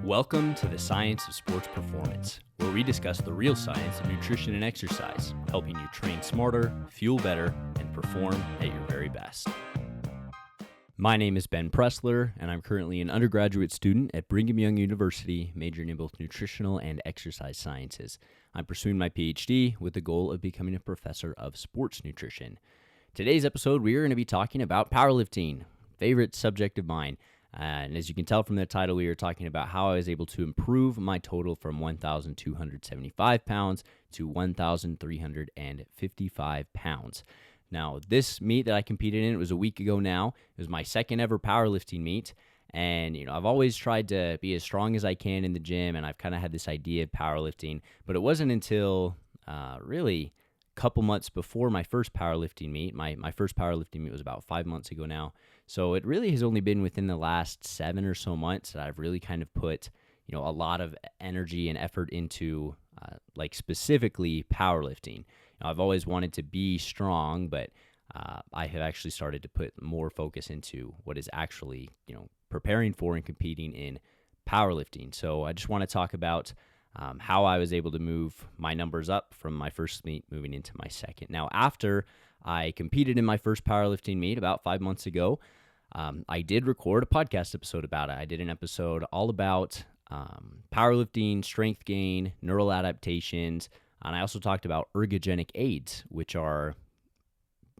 Welcome to the Science of Sports Performance, where we discuss the real science of nutrition and exercise, helping you train smarter, fuel better, and perform at your very best. My name is Ben Pressler, and I'm currently an undergraduate student at Brigham Young University, majoring in both nutritional and exercise sciences. I'm pursuing my PhD with the goal of becoming a professor of sports nutrition. Today's episode, we are going to be talking about powerlifting, favorite subject of mine. And as you can tell from the title, we are talking about how I was able to improve my total from 1,275 pounds to 1,355 pounds. Now, this meet that I competed in, it was a week ago now. It was my second ever powerlifting meet. And, I've always tried to be as strong as I can in the gym, and I've kind of had this idea of powerlifting. But it wasn't until really a couple months before my first powerlifting meet. My first powerlifting meet was about 5 months ago now. So it really has only been within the last 7 or so months that I've really kind of put, a lot of energy and effort into specifically powerlifting. I've always wanted to be strong, but I have actually started to put more focus into what is actually, preparing for and competing in powerlifting. So I just want to talk about how I was able to move my numbers up from my first meet moving into my second. Now, after I competed in my first powerlifting meet about 5 months ago, I did record a podcast episode about it. I did an episode all about powerlifting, strength gain, neural adaptations, and I also talked about ergogenic aids, which are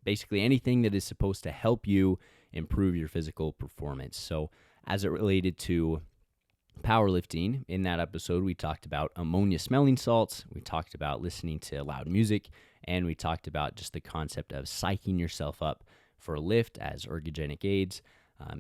basically anything that is supposed to help you improve your physical performance. So as it related to powerlifting, in that episode, we talked about ammonia smelling salts, we talked about listening to loud music, and we talked about just the concept of psyching yourself up for a lift as ergogenic aids.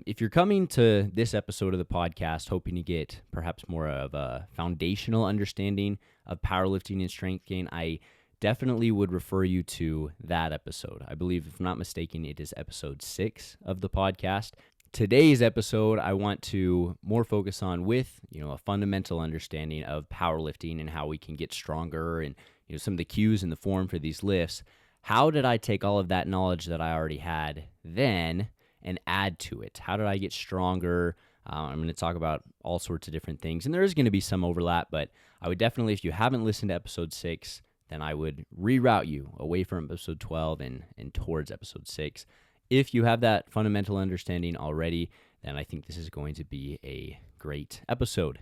If you're coming to this episode of the podcast hoping to get perhaps more of a foundational understanding of powerlifting and strength gain, I definitely would refer you to that episode. I believe, if I'm not mistaken, it is episode 6 of the podcast. Today's episode, I want to more focus on with, a fundamental understanding of powerlifting and how we can get stronger and, some of the cues and the form for these lifts. How did I take all of that knowledge that I already had then and add to it? How did I get stronger? I'm going to talk about all sorts of different things, and there is going to be some overlap, but I would definitely, if you haven't listened to episode 6, then I would reroute you away from episode 12 and towards episode 6. If you have that fundamental understanding already, then I think this is going to be a great episode.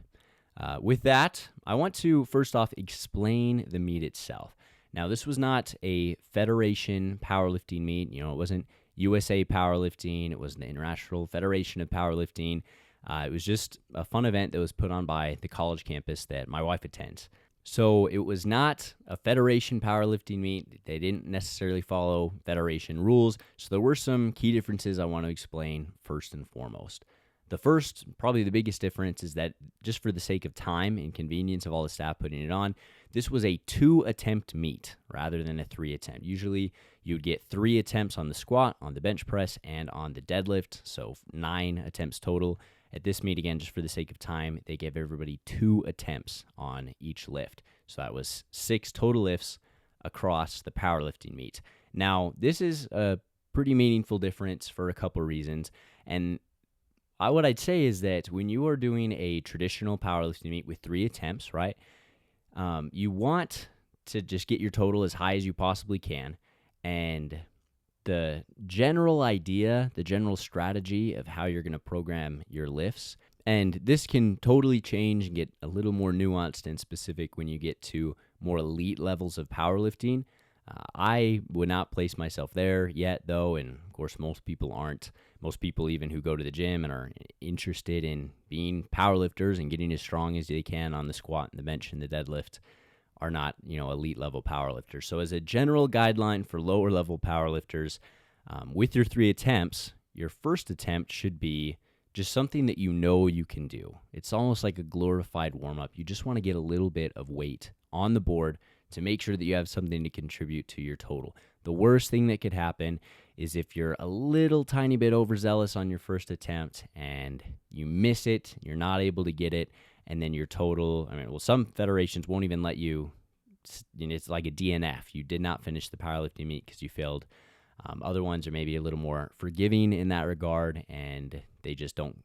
With that, I want to first off explain the meet itself. Now, this was not a federation powerlifting meet. It wasn't USA Powerlifting. It wasn't the International Federation of Powerlifting. It was just a fun event that was put on by the college campus that my wife attends. So it was not a federation powerlifting meet. They didn't necessarily follow federation rules. So there were some key differences I want to explain first and foremost. The first, probably the biggest difference, is that just for the sake of time and convenience of all the staff putting it on, this was a 2-attempt meet rather than a 3-attempt. Usually you'd get 3 attempts on the squat, on the bench press, and on the deadlift, so 9 attempts total. At this meet, again, just for the sake of time, they gave everybody 2 attempts on each lift. So that was 6 total lifts across the powerlifting meet. Now, this is a pretty meaningful difference for a couple reasons, and what I'd say is that when you are doing a traditional powerlifting meet with 3 attempts, right, you want to just get your total as high as you possibly can. And the general idea, the general strategy of how you're going to program your lifts, and this can totally change and get a little more nuanced and specific when you get to more elite levels of powerlifting. I would not place myself there yet, though, and of course most people aren't. Most people, even who go to the gym and are interested in being powerlifters and getting as strong as they can on the squat and the bench and the deadlift, are not, elite level powerlifters. So as a general guideline for lower level powerlifters, with your 3 attempts, your first attempt should be just something that you can do. It's almost like a glorified warm-up. You just want to get a little bit of weight on the board to make sure that you have something to contribute to your total. The worst thing that could happen is if you're a little tiny bit overzealous on your first attempt and you miss it, you're not able to get it, and then your total, some federations won't even let you, it's like a DNF. You did not finish the powerlifting meet because you failed. Other ones are maybe a little more forgiving in that regard, and they just don't,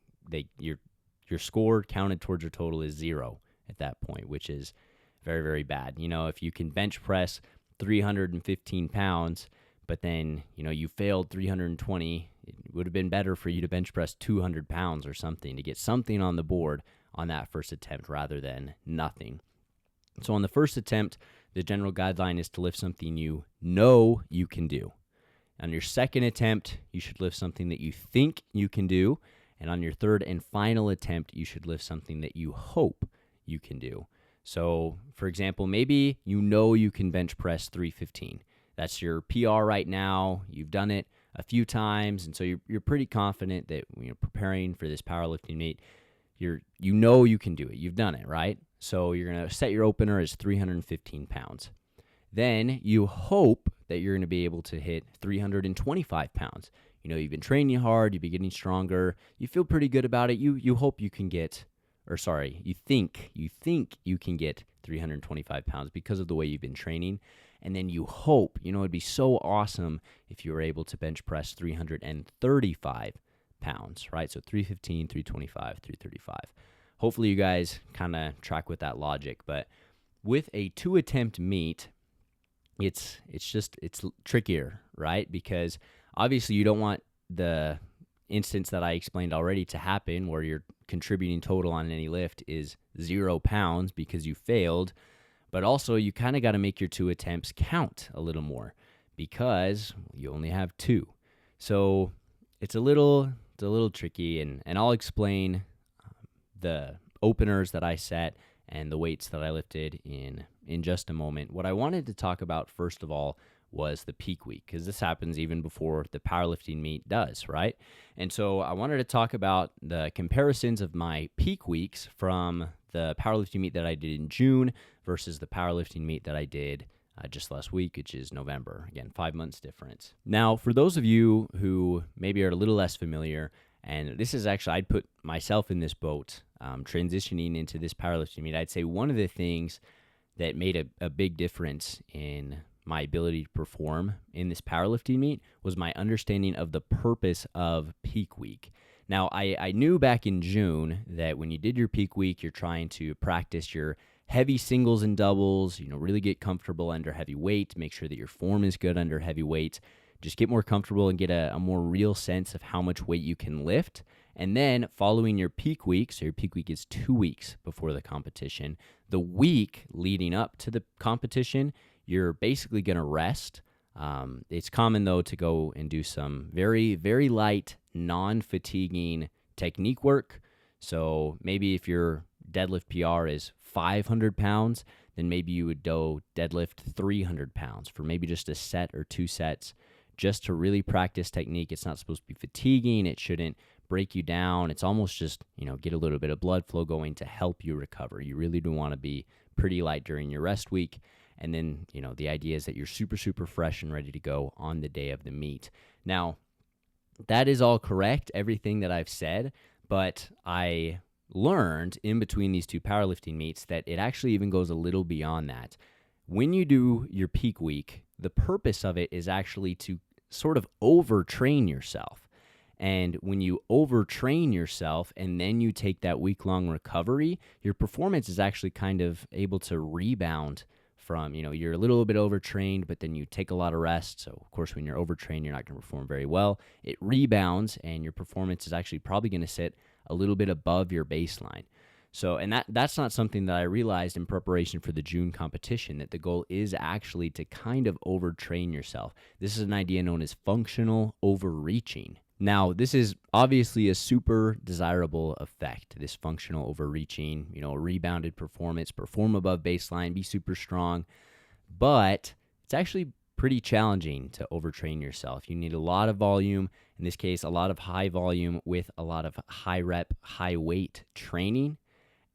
your your score counted towards your total is 0 at that point, which is very, very bad. If you can bench press 315 pounds, but then, you failed 320, it would have been better for you to bench press 200 pounds or something to get something on the board on that first attempt rather than nothing. So on the first attempt, the general guideline is to lift something you know you can do. On your second attempt, you should lift something that you think you can do. And on your third and final attempt, you should lift something that you hope you can do. So, for example, maybe you can bench press 315. That's your PR right now. You've done it a few times, and so you're pretty confident that preparing for this powerlifting meet, you can do it. You've done it, right? So you're going to set your opener as 315 pounds. Then you hope that you're going to be able to hit 325 pounds. You've been training hard, you've been getting stronger, you feel pretty good about it. You hope you can get, you think you can get 325 pounds because of the way you've been training. And then you hope, it'd be so awesome if you were able to bench press 335 pounds, right? So 315, 325, 335. Hopefully you guys kind of track with that logic. But with a 2-attempt meet, it's trickier, right? Because obviously you don't want the instance that I explained already to happen where your contributing total on any lift is 0 pounds because you failed. But also you kind of got to make your 2 attempts count a little more because you only have 2. So it's a little tricky, and I'll explain the openers that I set and the weights that I lifted in just a moment. What I wanted to talk about first of all was the peak week, because this happens even before the powerlifting meet does, right? And so I wanted to talk about the comparisons of my peak weeks from the powerlifting meet that I did in June versus the powerlifting meet that I did just last week, which is November. Again, 5 months difference. Now, for those of you who maybe are a little less familiar, and this is actually, I'd put myself in this boat, transitioning into this powerlifting meet, I'd say one of the things that made a big difference in my ability to perform in this powerlifting meet was my understanding of the purpose of peak week. Now, I knew back in June that when you did your peak week, you're trying to practice your heavy singles and doubles, really get comfortable under heavy weight, make sure that your form is good under heavy weight, just get more comfortable and get a more real sense of how much weight you can lift. And then following your peak week, so your peak week is 2 weeks before the competition, the week leading up to the competition, you're basically going to rest. It's common, though, to go and do some very, very light, non-fatiguing technique work. So maybe if your deadlift PR is 500 pounds, then maybe you would go deadlift 300 pounds for maybe just a set or 2 sets just to really practice technique. It's not supposed to be fatiguing. It shouldn't break you down. It's almost just, get a little bit of blood flow going to help you recover. You really do want to be pretty light during your rest week. And then, the idea is that you're super, super fresh and ready to go on the day of the meet. Now, that is all correct, everything that I've said, but I learned in between these 2 powerlifting meets that it actually even goes a little beyond that. When you do your peak week, the purpose of it is actually to sort of overtrain yourself. And when you overtrain yourself and then you take that week-long recovery, your performance is actually kind of able to rebound from, you're a little bit overtrained, but then you take a lot of rest. So, of course, when you're overtrained, you're not going to perform very well. It rebounds, and your performance is actually probably going to sit a little bit above your baseline. So, and that's not something that I realized in preparation for the June competition, that the goal is actually to kind of overtrain yourself. This is an idea known as functional overreaching. Now, this is obviously a super desirable effect, this functional overreaching, rebounded performance, perform above baseline, be super strong. But it's actually pretty challenging to overtrain yourself. You need a lot of volume, in this case, a lot of high volume with a lot of high rep, high weight training.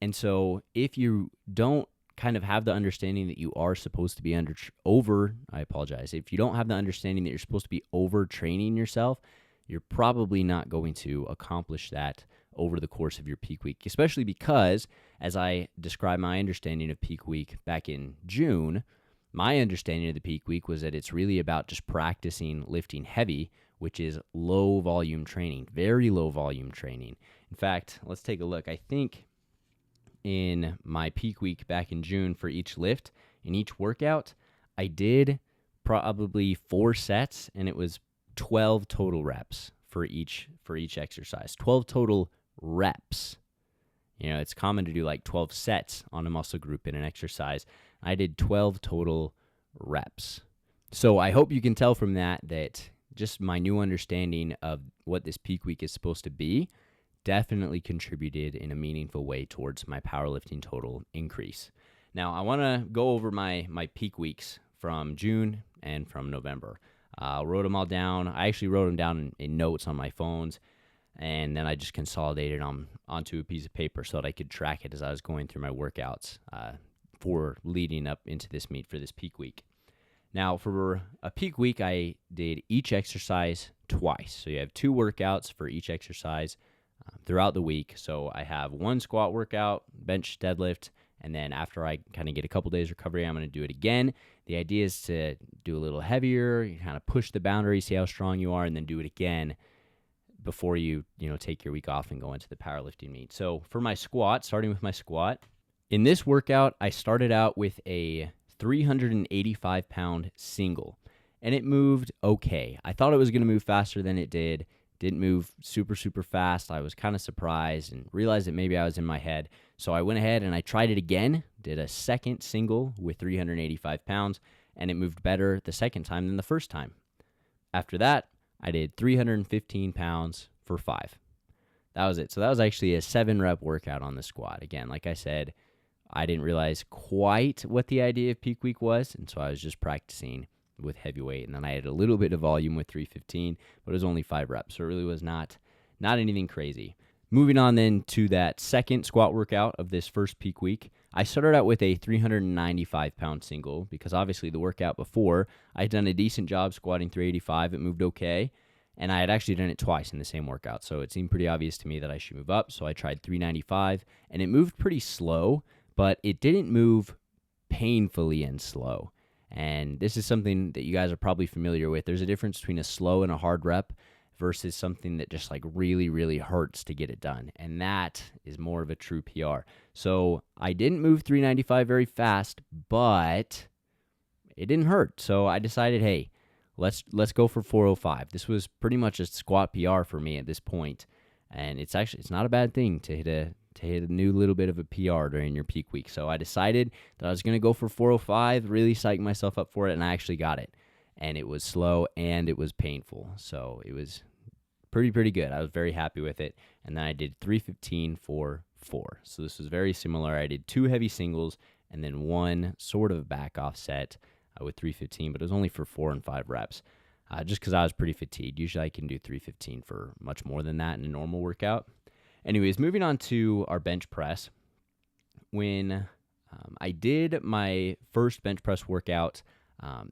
And so if you don't kind of have the understanding that you are supposed to be if you don't have the understanding that you're supposed to be overtraining yourself, you're probably not going to accomplish that over the course of your peak week, especially because, as I described my understanding of peak week back in June, my understanding of the peak week was that it's really about just practicing lifting heavy, which is low volume training, very low volume training. In fact, let's take a look. I think in my peak week back in June for each lift, in each workout, I did probably 4 sets, and it was 12 total reps for each exercise. 12 total reps. It's common to do like 12 sets on a muscle group in an exercise. I did 12 total reps. So I hope you can tell from that just my new understanding of what this peak week is supposed to be definitely contributed in a meaningful way towards my powerlifting total increase. Now, I want to go over my peak weeks from June and from November. I wrote them all down. I actually wrote them down in notes on my phones, and then I just consolidated them onto a piece of paper so that I could track it as I was going through my workouts for leading up into this meet for this peak week. Now, for a peak week, I did each exercise twice. So you have 2 workouts for each exercise throughout the week. So I have 1 squat workout, bench, deadlift, and then after I kind of get a couple days recovery, I'm going to do it again. The idea is to do a little heavier, you kind of push the boundary, see how strong you are, and then do it again before you take your week off and go into the powerlifting meet. So for my squat, starting with my squat, in this workout, I started out with a 385-pound single, and it moved okay. I thought it was going to move faster than it did. Didn't move super, super fast. I was kind of surprised and realized that maybe I was in my head. So I went ahead and I tried it again, did a second single with 385 pounds, and it moved better the second time than the first time. After that, I did 315 pounds for 5. That was it. So that was actually a 7-rep workout on the squat. Again, like I said, I didn't realize quite what the idea of peak week was, and so I was just practicing with heavyweight, and then I had a little bit of volume with 315, but it was only 5 reps, so it really was not anything crazy. Moving on then to that second squat workout of this first peak week, I started out with a 395-pound single because obviously the workout before, I had done a decent job squatting 385, it moved okay, and I had actually done it twice in the same workout, so it seemed pretty obvious to me that I should move up, so I tried 395, and it moved pretty slow, but it didn't move painfully and slow. And this is something that you guys are probably familiar with. There's a difference between a slow and a hard rep versus something that just like really, really hurts to get it done. And that is more of a true PR. So I didn't move 395 very fast, but it didn't hurt. So I decided, hey, let's go for 405. This was pretty much a squat PR for me at this point. And it's not a bad thing to hit a new little bit of a PR during your peak week. So I decided that I was going to go for 405, really psych myself up for it, and I actually got it. And it was slow and it was painful. So it was pretty good. I was very happy with it. And then I did 315 for 4. So this was very similar. I did 2 heavy singles and then 1 sort of back off set with 315, but it was only for 4 and 5 reps. Just because I was pretty fatigued. Usually I can do 315 for much more than that in a normal workout. Anyways, moving on to our bench press. When I did my first bench press workout,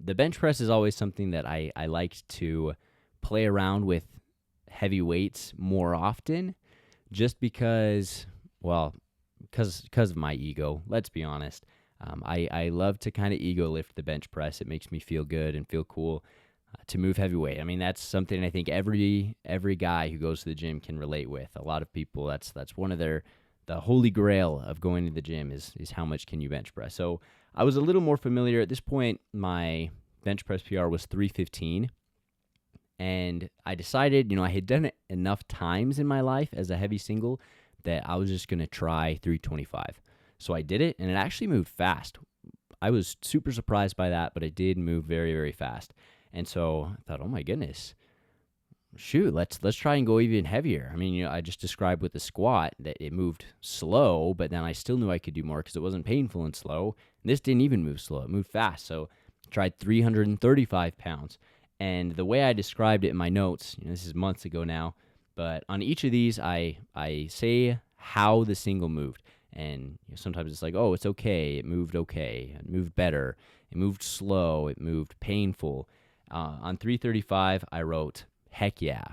the bench press is always something that I liked to play around with heavy weights more often, just because of my ego. Let's be honest. I love to kind of ego lift the bench press. It makes me feel good and feel cool to move heavyweight. I mean, that's something I think every guy who goes to the gym can relate with. A lot of people, that's one of the holy grail of going to the gym is how much can you bench press. So I was a little more familiar. At this point, my bench press PR was 315. And I decided, I had done it enough times in my life as a heavy single that I was just going to try 325. So I did it, and it actually moved fast. I was super surprised by that, but it did move very, very fast. And so I thought, oh my goodness, shoot, let's try and go even heavier. I mean, I just described with the squat that it moved slow, but then I still knew I could do more because it wasn't painful and slow. And this didn't even move slow. It moved fast. So I tried 335 pounds. And the way I described it in my notes, this is months ago now, but on each of these, I say how the single moved. And sometimes it's like, oh, it's okay. It moved better. It moved slow. It moved painful. On 335, I wrote, heck yeah.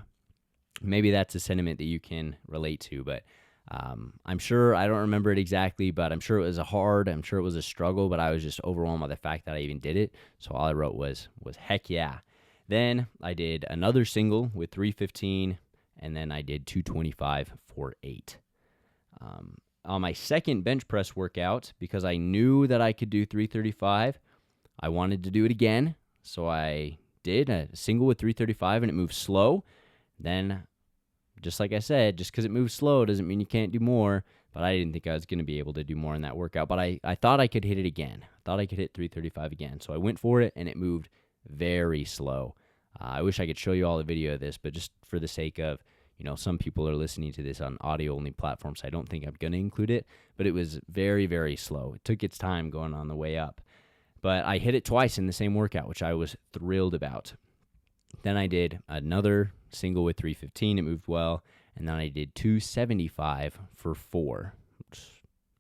Maybe that's a sentiment that you can relate to, but I'm sure, I don't remember it exactly, but I'm sure it was I'm sure it was a struggle, but I was just overwhelmed by the fact that I even did it. So all I wrote was heck yeah. Then I did another single with 315, and then I did 225 for 8. On my second bench press workout, because I knew that I could do 335, I wanted to do it again. So I did a single with 335, and it moved slow. Then, just like I said, just because it moves slow doesn't mean you can't do more. But I didn't think I was going to be able to do more in that workout. But I thought I could hit it again. I thought I could hit 335 again. So I went for it, and it moved very slow. I wish I could show you all the video of this, but just for the sake of, some people are listening to this on audio-only platforms, so I don't think I'm going to include it. But it was very, very slow. It took its time going on the way up. But I hit it twice in the same workout, which I was thrilled about. Then I did another single with 315. It moved well. And then I did 275 for 4,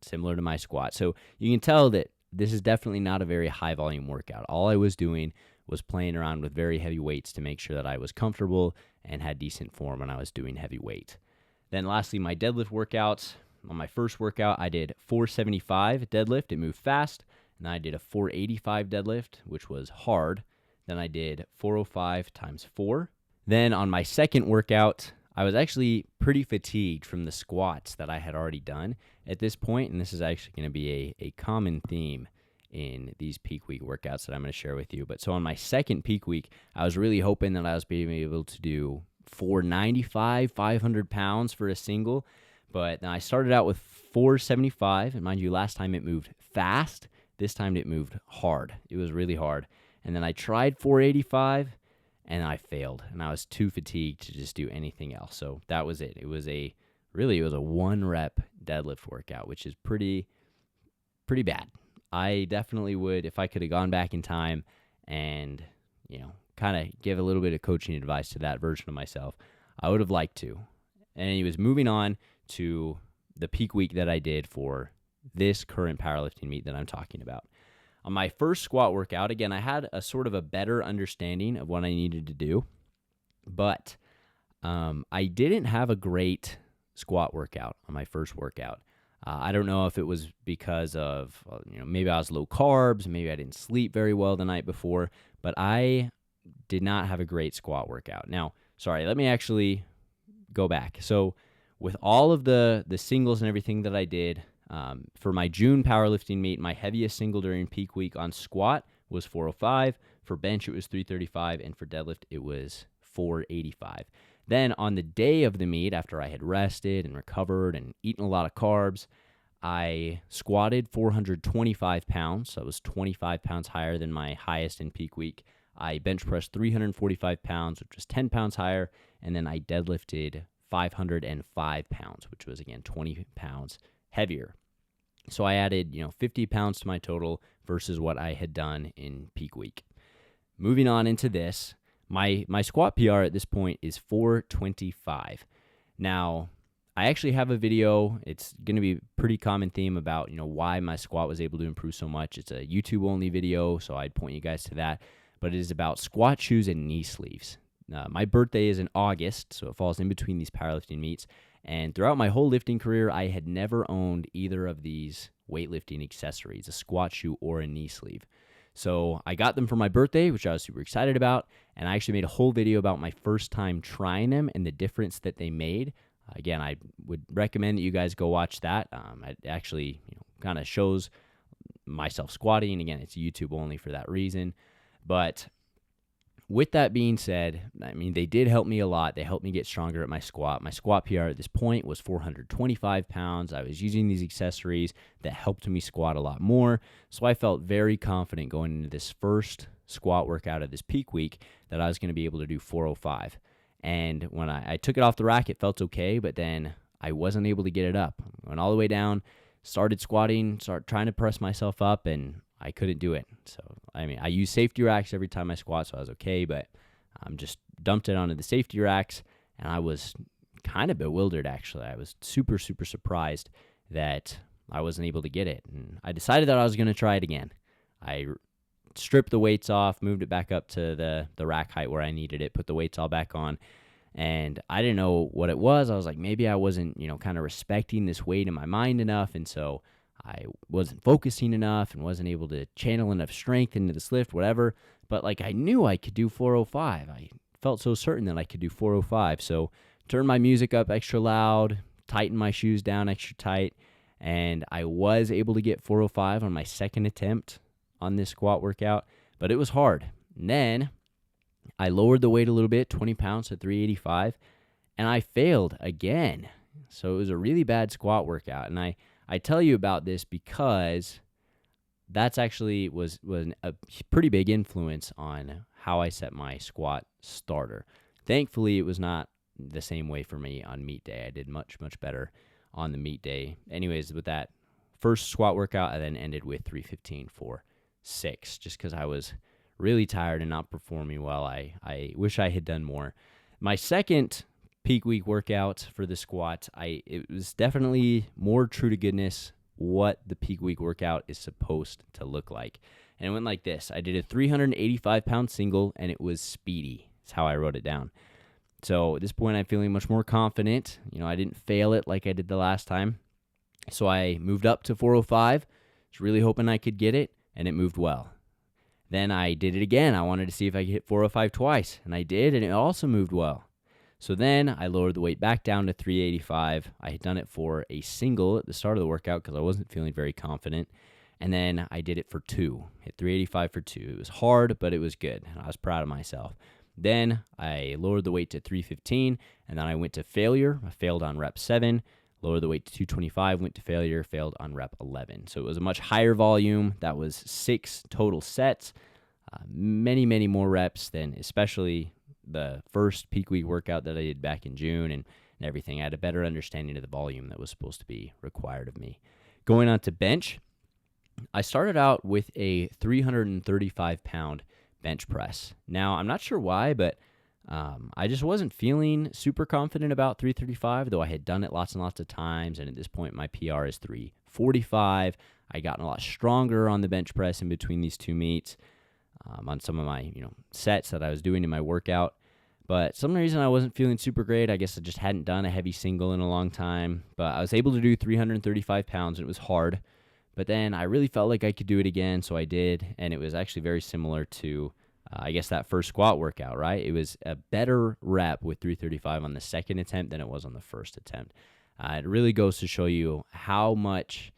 similar to my squat. So you can tell that this is definitely not a very high volume workout. All I was doing was playing around with very heavy weights to make sure that I was comfortable and had decent form when I was doing heavy weight. Then lastly, my deadlift workouts. On my first workout, I did 475 deadlift. It moved fast. And then I did a 485 deadlift, which was hard. Then I did 405 times 4. Then on my second workout, I was actually pretty fatigued from the squats that I had already done at this point, and this is actually going to be a common theme in these peak week workouts that I'm going to share with you. But so on my second peak week, I was really hoping that I was being able to do 495, 500 pounds for a single, but then I started out with 475, and mind you, last time it moved fast. This time it moved hard. It was really hard. And then I tried 485, and I failed, and I was too fatigued to just do anything else. So that was it. It was a 1-rep deadlift workout, which is pretty bad. I definitely would, if I could have gone back in time and, kind of give a little bit of coaching advice to that version of myself, I would have liked to. And he was moving on to the peak week that I did for this current powerlifting meet that I'm talking about. On my first squat workout, again, I had a sort of a better understanding of what I needed to do, but I didn't have a great squat workout on my first workout. I don't know if it was because of, maybe I was low carbs, maybe I didn't sleep very well the night before, but I did not have a great squat workout. Now, sorry, let me actually go back. So with all of the singles and everything that I did, for my June powerlifting meet, my heaviest single during peak week on squat was 405. For bench, it was 335. And for deadlift, it was 485. Then on the day of the meet, after I had rested and recovered and eaten a lot of carbs, I squatted 425 pounds. So it was 25 pounds higher than my highest in peak week. I bench pressed 345 pounds, which was 10 pounds higher. And then I deadlifted 505 pounds, which was, again, 20 pounds heavier. So I added, 50 pounds to my total versus what I had done in peak week. Moving on into this, my squat PR at this point is 425. Now, I actually have a video. It's going to be a pretty common theme about, why my squat was able to improve so much. It's a YouTube-only video, so I'd point you guys to that. But it is about squat shoes and knee sleeves. My birthday is in August, so it falls in between these powerlifting meets. And throughout my whole lifting career, I had never owned either of these weightlifting accessories, a squat shoe or a knee sleeve. So I got them for my birthday, which I was super excited about, and I actually made a whole video about my first time trying them and the difference that they made. Again, I would recommend that you guys go watch that. It actually kind of shows myself squatting. Again, it's YouTube only for that reason. But with that being said, they did help me a lot. They helped me get stronger at my squat. My squat PR at this point was 425 pounds. I was using these accessories that helped me squat a lot more. So I felt very confident going into this first squat workout of this peak week that I was going to be able to do 405. And when I took it off the rack, it felt okay, but then I wasn't able to get it up. I went all the way down, started squatting, started trying to press myself up, and I couldn't do it. So, I use safety racks every time I squat, so I was okay, but just dumped it onto the safety racks, and I was kind of bewildered, actually. I was super, super surprised that I wasn't able to get it, and I decided that I was going to try it again. I stripped the weights off, moved it back up to the rack height where I needed it, put the weights all back on, and I didn't know what it was. I was like, maybe I wasn't, kind of respecting this weight in my mind enough, and so I wasn't focusing enough and wasn't able to channel enough strength into this lift, whatever. But I knew I could do 405. I felt so certain that I could do 405. So turned my music up extra loud, tightened my shoes down extra tight, and I was able to get 405 on my second attempt on this squat workout, but it was hard. And then I lowered the weight a little bit, 20 pounds to 385, and I failed again. So it was a really bad squat workout. And I tell you about this because that's actually was a pretty big influence on how I set my squat starter. Thankfully, it was not the same way for me on meet day. I did much, much better on the meet day. Anyways, with that first squat workout, I then ended with 315 for 6, just because I was really tired and not performing well. I wish I had done more. My second peak week workout for the squat, it was definitely more true to goodness what the peak week workout is supposed to look like. And it went like this. I did a 385-pound single, and it was speedy. That's how I wrote it down. So at this point, I'm feeling much more confident. I didn't fail it like I did the last time. So I moved up to 405. Was really hoping I could get it, and it moved well. Then I did it again. I wanted to see if I could hit 405 twice, and I did, and it also moved well. So then I lowered the weight back down to 385. I had done it for a single at the start of the workout because I wasn't feeling very confident. And then I did it for 2, hit 385 for 2. It was hard, but it was good, and I was proud of myself. Then I lowered the weight to 315, and then I went to failure. I failed on rep 7. Lowered the weight to 225, went to failure, failed on rep 11. So it was a much higher volume. That was 6 total sets, many, many more reps than especially the first peak week workout that I did back in June and everything. I had a better understanding of the volume that was supposed to be required of me. Going on to bench, I started out with a 335-pound bench press. Now, I'm not sure why, but I just wasn't feeling super confident about 335, though I had done it lots and lots of times, and at this point, my PR is 345. I gotten a lot stronger on the bench press in between these two meets on some of my sets that I was doing in my workout. But some reason I wasn't feeling super great. I guess I just hadn't done a heavy single in a long time. But I was able to do 335 pounds, and it was hard. But then I really felt like I could do it again, so I did, and it was actually very similar to I guess that first squat workout, right? It was a better rep with 335 on the second attempt than it was on the first attempt. It really goes to show you how much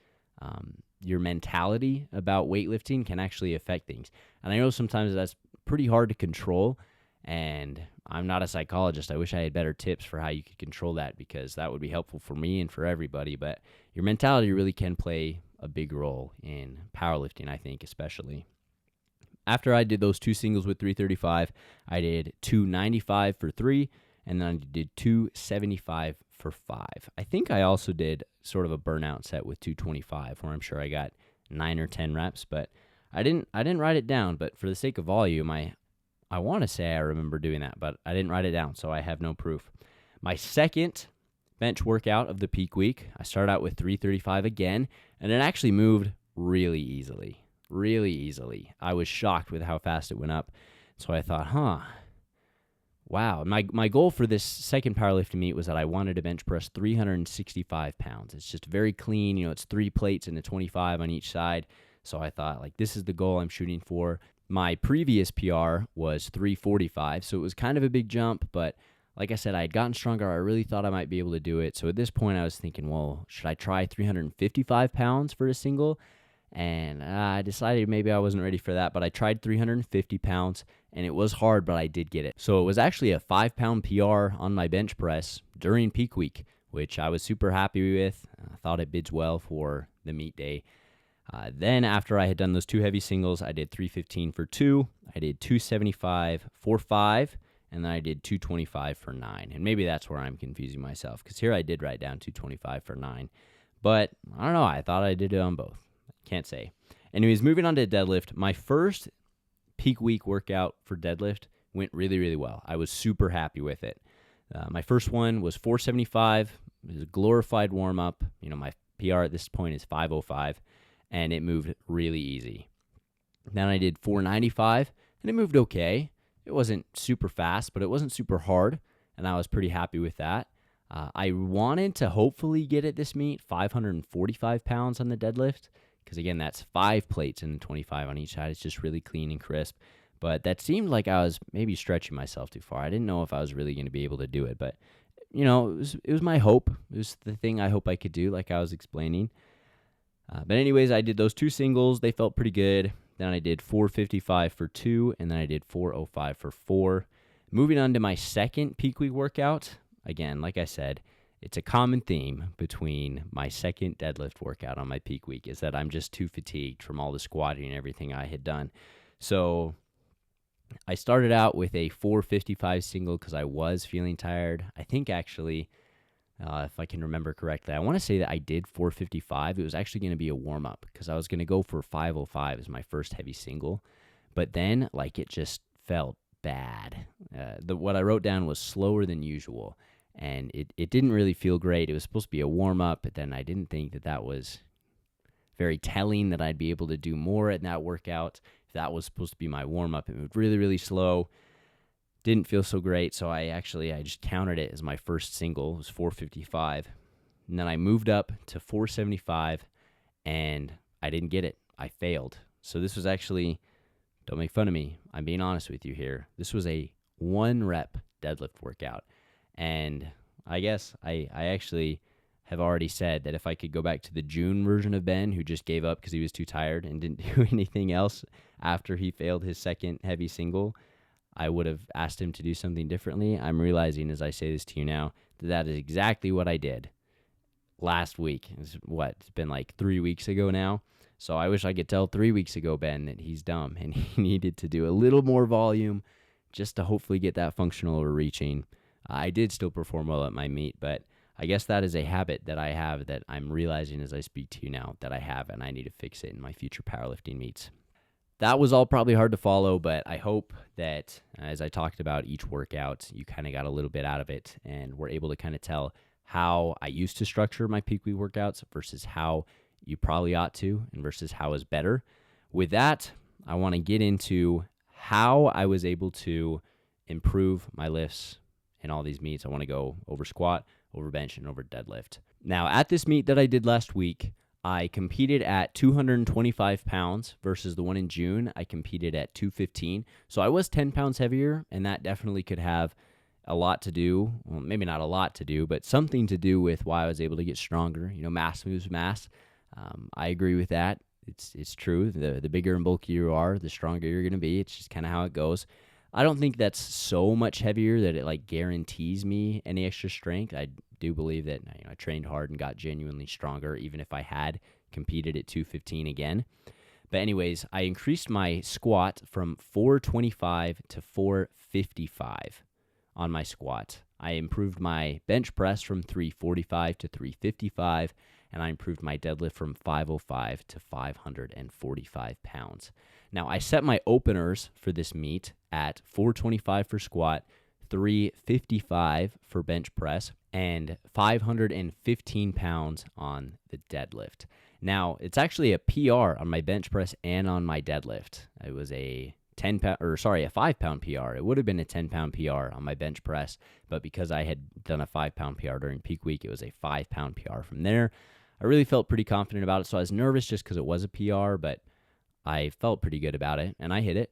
your mentality about weightlifting can actually affect things. And I know sometimes that's pretty hard to control, and I'm not a psychologist. I wish I had better tips for how you could control that, because that would be helpful for me and for everybody. But your mentality really can play a big role in powerlifting, I think, especially. After I did those 2 singles with 335, I did 295 for 3, and then I did 275 for 5. I think I also did sort of a burnout set with 225, where I'm sure I got 9 or 10 reps, but I didn't write it down. But for the sake of volume, I want to say I remember doing that, but I didn't write it down, so I have no proof. My second bench workout of the peak week, I started out with 335 again, and it actually moved really easily. I was shocked with how fast it went up. So I thought, wow. My goal for this second powerlifting meet was that I wanted to bench press 365 pounds. It's just very clean. It's 3 plates and a 25 on each side. So I thought, this is the goal I'm shooting for. My previous PR was 345, so it was kind of a big jump, but like I said, I had gotten stronger. I really thought I might be able to do it. So at this point, I was thinking, well, should I try 355 pounds for a single? And I decided maybe I wasn't ready for that, but I tried 350 pounds, and it was hard, but I did get it. So it was actually a 5-pound PR on my bench press during peak week, which I was super happy with. I thought it bids well for the meet day. Then after I had done those 2 heavy singles, I did 315 for 2, I did 275 for 5, and then I did 225 for 9. And maybe that's where I'm confusing myself, because here I did write down 225 for 9. But I don't know, I thought I did it on both. Can't say. Anyways, moving on to deadlift. My first peak week workout for deadlift went really, really well. I was super happy with it. My first one was 475. It was a glorified warm-up. My PR at this point is 505, and it moved really easy. Then I did 495, and it moved okay. It wasn't super fast, but it wasn't super hard, and I was pretty happy with that. I wanted to hopefully get at this meet 545 pounds on the deadlift, because again, that's 5 plates and 25 on each side. It's just really clean and crisp. But that seemed like I was maybe stretching myself too far. I didn't know if I was really going to be able to do it, but it was my hope. It was the thing I hope I could do, like I was explaining. But anyways, I did those 2 singles. They felt pretty good. Then I did 455 for 2, and then I did 405 for 4. Moving on to my second peak week workout. Again, like I said, it's a common theme between my second deadlift workout on my peak week is that I'm just too fatigued from all the squatting and everything I had done. So I started out with a 455 single because I was feeling tired. I think actually, if I can remember correctly, I want to say that I did 455. It was actually going to be a warm-up because I was going to go for 505 as my first heavy single. But then, it just felt bad. What I wrote down was slower than usual, and it didn't really feel great. It was supposed to be a warm-up, but then I didn't think that was very telling that I'd be able to do more in that workout. If that was supposed to be my warm-up, it moved really, really slow. Didn't feel so great, so I just counted it as my first single. It was 455. And then I moved up to 475, and I didn't get it. I failed. So this was actually, don't make fun of me, I'm being honest with you here. This was a 1-rep deadlift workout. And I guess I actually have already said that if I could go back to the June version of Ben, who just gave up because he was too tired and didn't do anything else after he failed his second heavy single, I would have asked him to do something differently. I'm realizing as I say this to you now that is exactly what I did last week. It's been 3 weeks ago now. So I wish I could tell 3 weeks ago Ben that he's dumb and he needed to do a little more volume just to hopefully get that functional overreaching. I did still perform well at my meet, but I guess that is a habit that I have that I'm realizing as I speak to you now that I have, and I need to fix it in my future powerlifting meets. That was all probably hard to follow, but I hope that as I talked about each workout, you kind of got a little bit out of it and were able to kind of tell how I used to structure my peak week workouts versus how you probably ought to and versus how is better. With that, I want to get into how I was able to improve my lifts in all these meets. I want to go over squat, over bench, and over deadlift. Now, at this meet that I did last week, I competed at 225 pounds versus the one in June. I competed at 215. So I was 10 pounds heavier, and that definitely could have a lot to do. Well, maybe not a lot to do, but something to do with why I was able to get stronger. Mass moves mass. I agree with that. It's true. The bigger and bulkier you are, the stronger you're going to be. It's just kind of how it goes. I don't think that's so much heavier that it guarantees me any extra strength. I do believe that I trained hard and got genuinely stronger, even if I had competed at 215 again. But anyways, I increased my squat from 425 to 455 on my squat. I improved my bench press from 345 to 355, and I improved my deadlift from 505 to 545 pounds. Now, I set my openers for this meet at 425 for squat, 355 for bench press, and 515 pounds on the deadlift. Now, it's actually a PR on my bench press and on my deadlift. It was a 5-pound PR. It would have been a 10-pound PR on my bench press, but because I had done a 5-pound PR during peak week, it was a 5-pound PR from there. I really felt pretty confident about it, so I was nervous just because it was a PR, but I felt pretty good about it, and I hit it.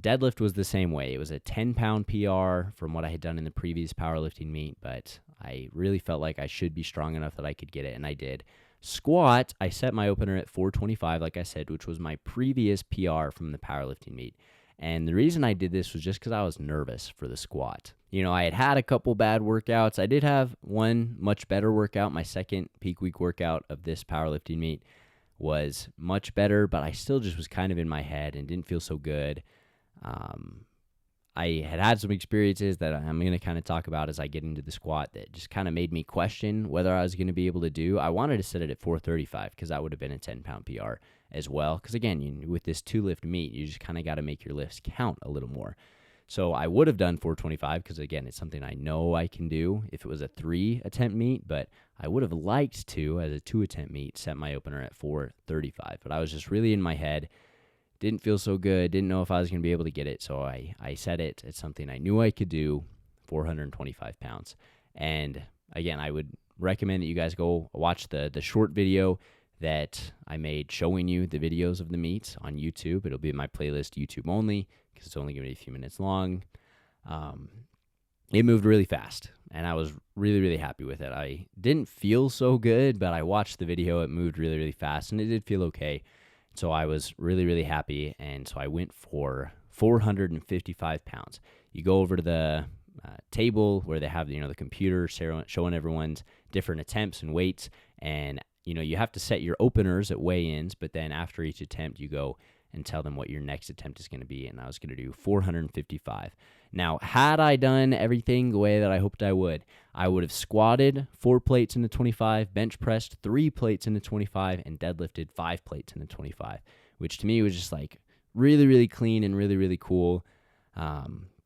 Deadlift was the same way. It was a 10-pound PR from what I had done in the previous powerlifting meet, but I really felt like I should be strong enough that I could get it, and I did. Squat, I set my opener at 425, like I said, which was my previous PR from the powerlifting meet. And the reason I did this was just because I was nervous for the squat. I had a couple bad workouts. I did have one much better workout. My second peak week workout of this powerlifting meet was much better, but I still just was kind of in my head and didn't feel so good. I had some experiences that I'm going to kind of talk about as I get into the squat that just kind of made me question whether I was going to be able to do. I wanted to set it at 435 because that would have been a 10-pound PR as well. Because again, with this 2-lift meet, you just kind of got to make your lifts count a little more. So I would have done 425 because, again, it's something I know I can do if it was a 3-attempt meet, but I would have liked to, as a 2-attempt meet, set my opener at 435. But I was just really in my head. Didn't feel so good, didn't know if I was going to be able to get it, so I set it at something I knew I could do, 425 pounds. And again, I would recommend that you guys go watch the short video that I made showing you the videos of the meets on YouTube. It'll be in my playlist, YouTube only, because it's only going to be a few minutes long. it moved really fast, and I was really, really happy with it. I didn't feel so good, but I watched the video. It moved really, really fast, and it did feel okay. So I was really, really happy, and so I went for 455 pounds. You go over to the table where they have, the computer showing everyone's different attempts and weights, and, you have to set your openers at weigh-ins, but then after each attempt, you go and tell them what your next attempt is going to be, and I was going to do 455. Now, had I done everything the way that I hoped I would have squatted 4 plates into 25, bench pressed 3 plates into 25, and deadlifted 5 plates into 25, which to me was just like really, really clean and really, really cool.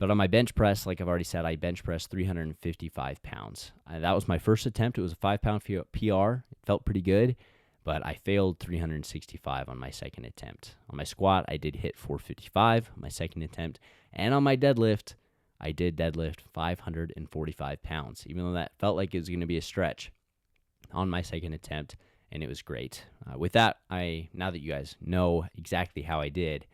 But on my bench press, like I've already said, I bench pressed 355 pounds. That was my first attempt. It was a 5-pound PR. It felt pretty good, but I failed 365 on my second attempt. On my squat, I did hit 455 on my second attempt. And on my deadlift, I did deadlift 545 pounds, even though that felt like it was going to be a stretch on my second attempt, and it was great. With that, now that you guys know exactly how I did,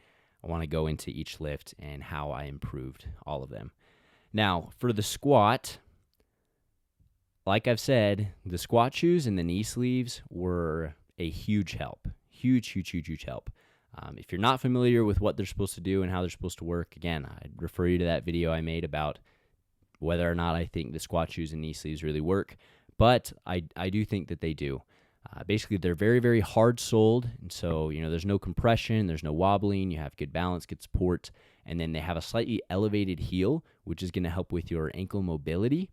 I want to go into each lift and how I improved all of them. Now, for the squat, like I've said, the squat shoes and the knee sleeves were a huge help. Huge help. If you're not familiar with what they're supposed to do and how they're supposed to work, again, I'd refer you to that video I made about whether or not I think the squat shoes and knee sleeves really work. But I do think that they do. Basically, they're very, very hard soled, and so there's no compression, there's no wobbling, you have good balance, good support, and then they have a slightly elevated heel, which is going to help with your ankle mobility,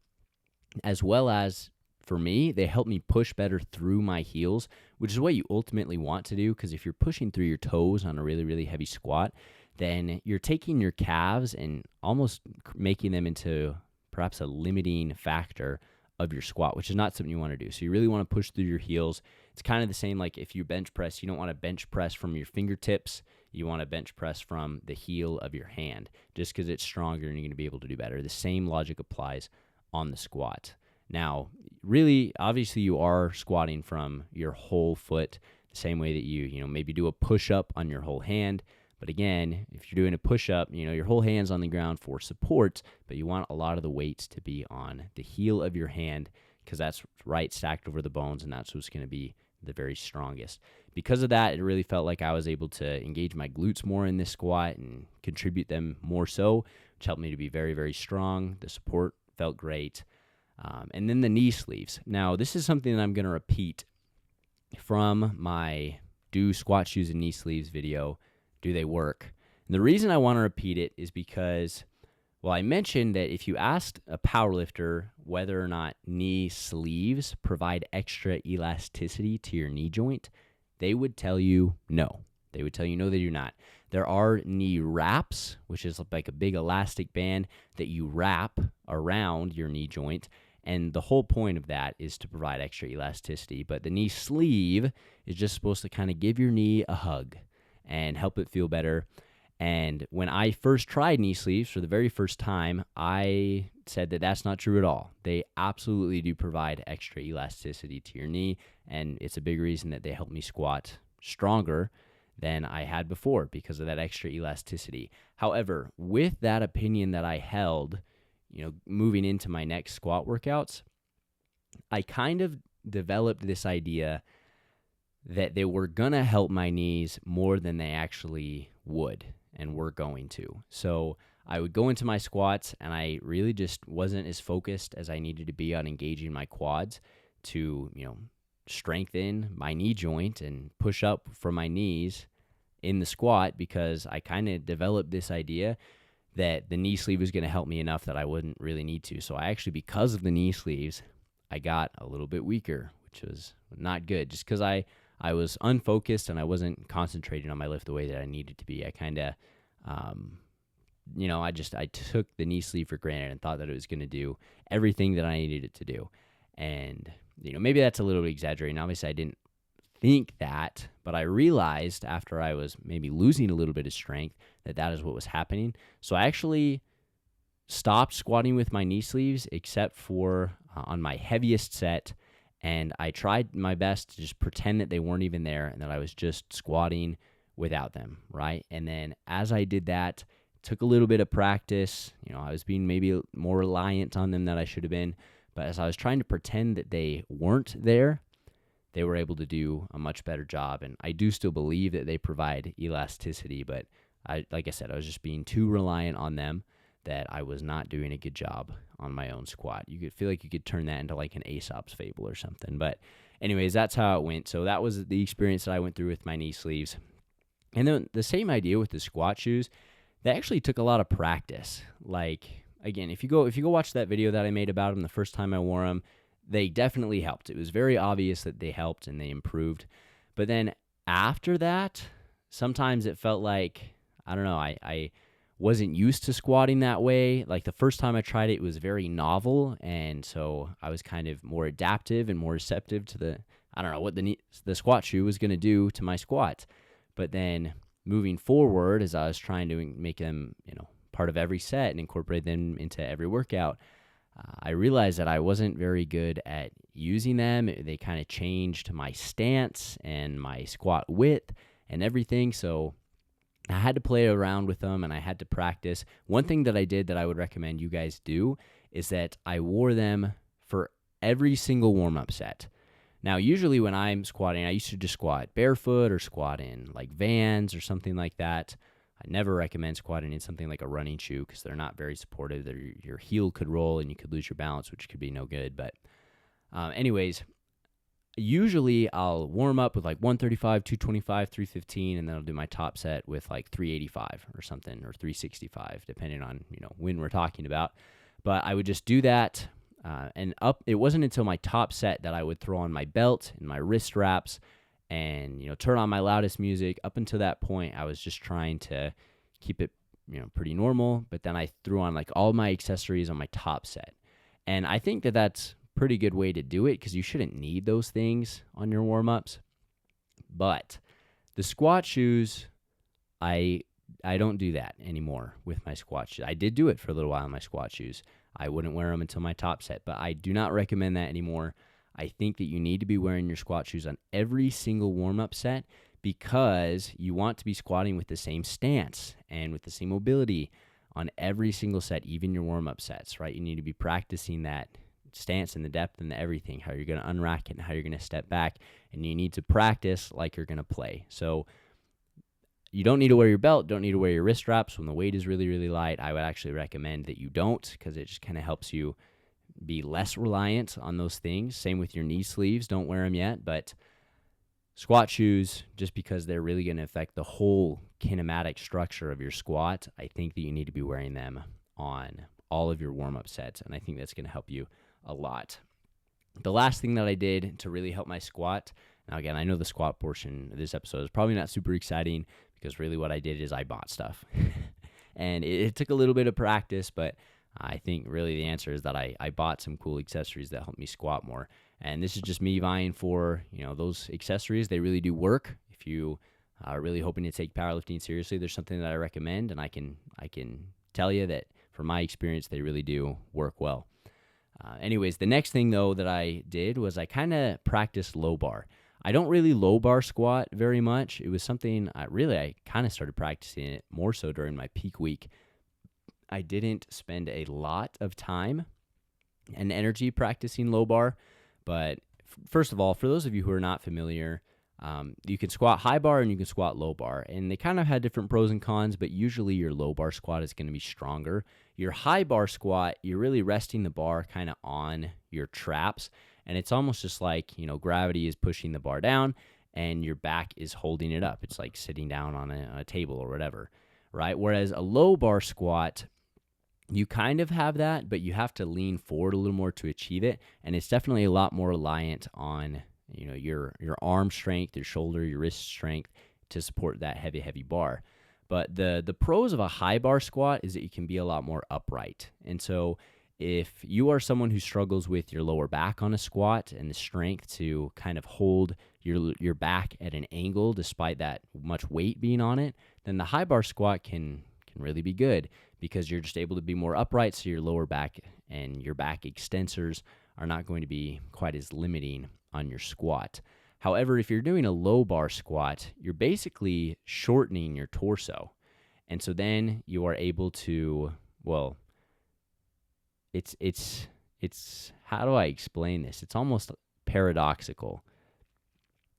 as well as, for me, they help me push better through my heels, which is what you ultimately want to do, because if you're pushing through your toes on a really, really heavy squat, then you're taking your calves and almost making them into perhaps a limiting factor of your squat, which is not something you want to do. So you really want to push through your heels. It's kind of the same like if you bench press, you don't want to bench press from your fingertips. You want to bench press from the heel of your hand, just because it's stronger and you're going to be able to do better. The same logic applies on the squat. Now, really, obviously you are squatting from your whole foot, the same way that you maybe do a push-up on your whole hand. But again, if you're doing a push-up, your whole hand's on the ground for support, but you want a lot of the weight to be on the heel of your hand, because that's right stacked over the bones, and that's what's going to be the very strongest. Because of that, it really felt like I was able to engage my glutes more in this squat and contribute them more so, which helped me to be very, very strong. The support felt great. And then the knee sleeves. Now, this is something that I'm going to repeat from my Do Squat Shoes and Knee Sleeves video. Do they work? And the reason I want to repeat it is because, well, I mentioned that if you asked a powerlifter whether or not knee sleeves provide extra elasticity to your knee joint, they would tell you no. They would tell you no, they do not. There are knee wraps, which is like a big elastic band that you wrap around your knee joint, and the whole point of that is to provide extra elasticity. But the knee sleeve is just supposed to kind of give your knee a hug and help it feel better. And when I first tried knee sleeves for the very first time, I said that that's not true at all. They absolutely do provide extra elasticity to your knee, and it's a big reason that they help me squat stronger than I had before because of that extra elasticity. However, with that opinion that I held, moving into my next squat workouts, I kind of developed this idea that they were going to help my knees more than they actually would and were going to. So I would go into my squats and I really just wasn't as focused as I needed to be on engaging my quads to, strengthen my knee joint and push up for my knees in the squat, because I kind of developed this idea that the knee sleeve was going to help me enough that I wouldn't really need to. So I actually, because of the knee sleeves, I got a little bit weaker, which was not good, just because I was unfocused and I wasn't concentrating on my lift the way that I needed to be. I kind of, I took the knee sleeve for granted and thought that it was going to do everything that I needed it to do. And, maybe that's a little bit exaggerating. Obviously, I didn't think that, but I realized after I was maybe losing a little bit of strength that is what was happening. So I actually stopped squatting with my knee sleeves except for on my heaviest set, and I tried my best to just pretend that they weren't even there and that I was just squatting without them, right? And then as I did that, took a little bit of practice. I was being maybe more reliant on them than I should have been. But as I was trying to pretend that they weren't there, they were able to do a much better job. And I do still believe that they provide elasticity, but like I said, I was just being too reliant on them that I was not doing a good job on my own squat. You could feel like you could turn that into like an Aesop's fable or something. But anyways, that's how it went. So that was the experience that I went through with my knee sleeves. And then the same idea with the squat shoes, they actually took a lot of practice. Like, again, if you go watch that video that I made about them the first time I wore them, they definitely helped. It was very obvious that they helped and they improved. But then after that, sometimes it felt like, I don't know, I wasn't used to squatting that way. Like the first time I tried it, it was very novel. And so I was kind of more adaptive and more receptive to I don't know what the squat shoe was going to do to my squat. But then moving forward, as I was trying to make them, part of every set and incorporate them into every workout, I realized that I wasn't very good at using them. They kind of changed my stance and my squat width and everything. So I had to play around with them and I had to practice. One thing that I did that I would recommend you guys do is that I wore them for every single warm-up set. Now, usually when I'm squatting, I used to just squat barefoot or squat in like Vans or something like that. I never recommend squatting in something like a running shoe because they're not very supportive. Your heel could roll and you could lose your balance, which could be no good. But anyways, usually I'll warm up with like 135, 225, 315, and then I'll do my top set with like 385 or something, or 365, depending on, when we're talking about. But I would just do that. And it wasn't until my top set that I would throw on my belt and my wrist wraps and, turn on my loudest music. Up until that point, I was just trying to keep it, pretty normal. But then I threw on like all my accessories on my top set. And I think that that's a pretty good way to do it because you shouldn't need those things on your warm-ups. But the squat shoes, I don't do that anymore with my squat shoes. I did do it for a little while in my squat shoes. I wouldn't wear them until my top set, but I do not recommend that anymore. I think that you need to be wearing your squat shoes on every single warm-up set because you want to be squatting with the same stance and with the same mobility on every single set, even your warm-up sets, right? You need to be practicing that stance and the depth and the everything, how you're going to unrack it and how you're going to step back, and you need to practice like you're going to play. So you don't need to wear your belt, don't need to wear your wrist straps when the weight is really, really light. I would actually recommend that you don't because it just kind of helps you be less reliant on those things. Same with your knee sleeves. Don't wear them yet, but squat shoes, just because they're really going to affect the whole kinematic structure of your squat, I think that you need to be wearing them on all of your warm-up sets, and I think that's going to help you a lot. The last thing that I did to really help my squat, now again, I know the squat portion of this episode is probably not super exciting because really what I did is I bought stuff. And it took a little bit of practice, but I think really the answer is that I bought some cool accessories that helped me squat more. And this is just me vying for, those accessories. They really do work. If you are really hoping to take powerlifting seriously, there's something that I recommend, and I can tell you that from my experience, they really do work well. Anyways, the next thing, though, that I did was I kind of practiced low bar. I don't really low bar squat very much. It was something I kind of started practicing it more so during my peak week. I didn't spend a lot of time and energy practicing low bar, but first of all, for those of you who are not familiar, you can squat high bar and you can squat low bar, and they kind of had different pros and cons, but usually your low bar squat is going to be stronger. Your high bar squat, you're really resting the bar kind of on your traps, and it's almost just like, gravity is pushing the bar down and your back is holding it up. It's like sitting down on a table or whatever, right? Whereas a low bar squat, you kind of have that, but you have to lean forward a little more to achieve it, and it's definitely a lot more reliant on your arm strength, your shoulder, your wrist strength to support that heavy bar. But the pros of a high bar squat is that you can be a lot more upright. And so if you are someone who struggles with your lower back on a squat and the strength to kind of hold your back at an angle despite that much weight being on it, then the high bar squat can really be good because you're just able to be more upright, so your lower back and your back extensors are not going to be quite as limiting on your squat. However, if you're doing a low bar squat, you're basically shortening your torso. And so then you are able to, well, it's how do I explain this? It's almost paradoxical.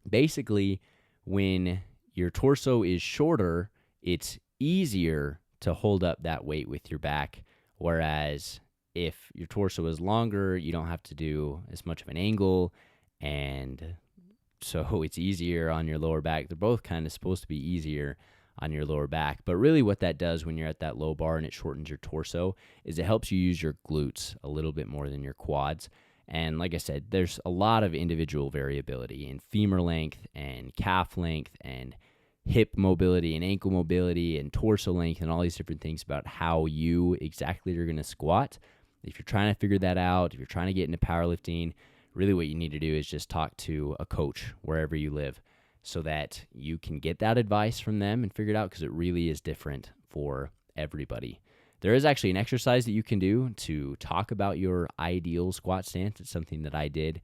Basically, when your torso is shorter, it's easier to hold up that weight with your back. Whereas if your torso is longer, you don't have to do as much of an angle, and so it's easier on your lower back. They're both kind of supposed to be easier on your lower back. But really what that does when you're at that low bar and it shortens your torso is it helps you use your glutes a little bit more than your quads. And like I said, there's a lot of individual variability in femur length and calf length and hip mobility and ankle mobility and torso length and all these different things about how you exactly are going to squat. If you're trying to figure that out, if you're trying to get into powerlifting, really what you need to do is just talk to a coach wherever you live so that you can get that advice from them and figure it out, because it really is different for everybody. There is actually an exercise that you can do to talk about your ideal squat stance. It's something that I did.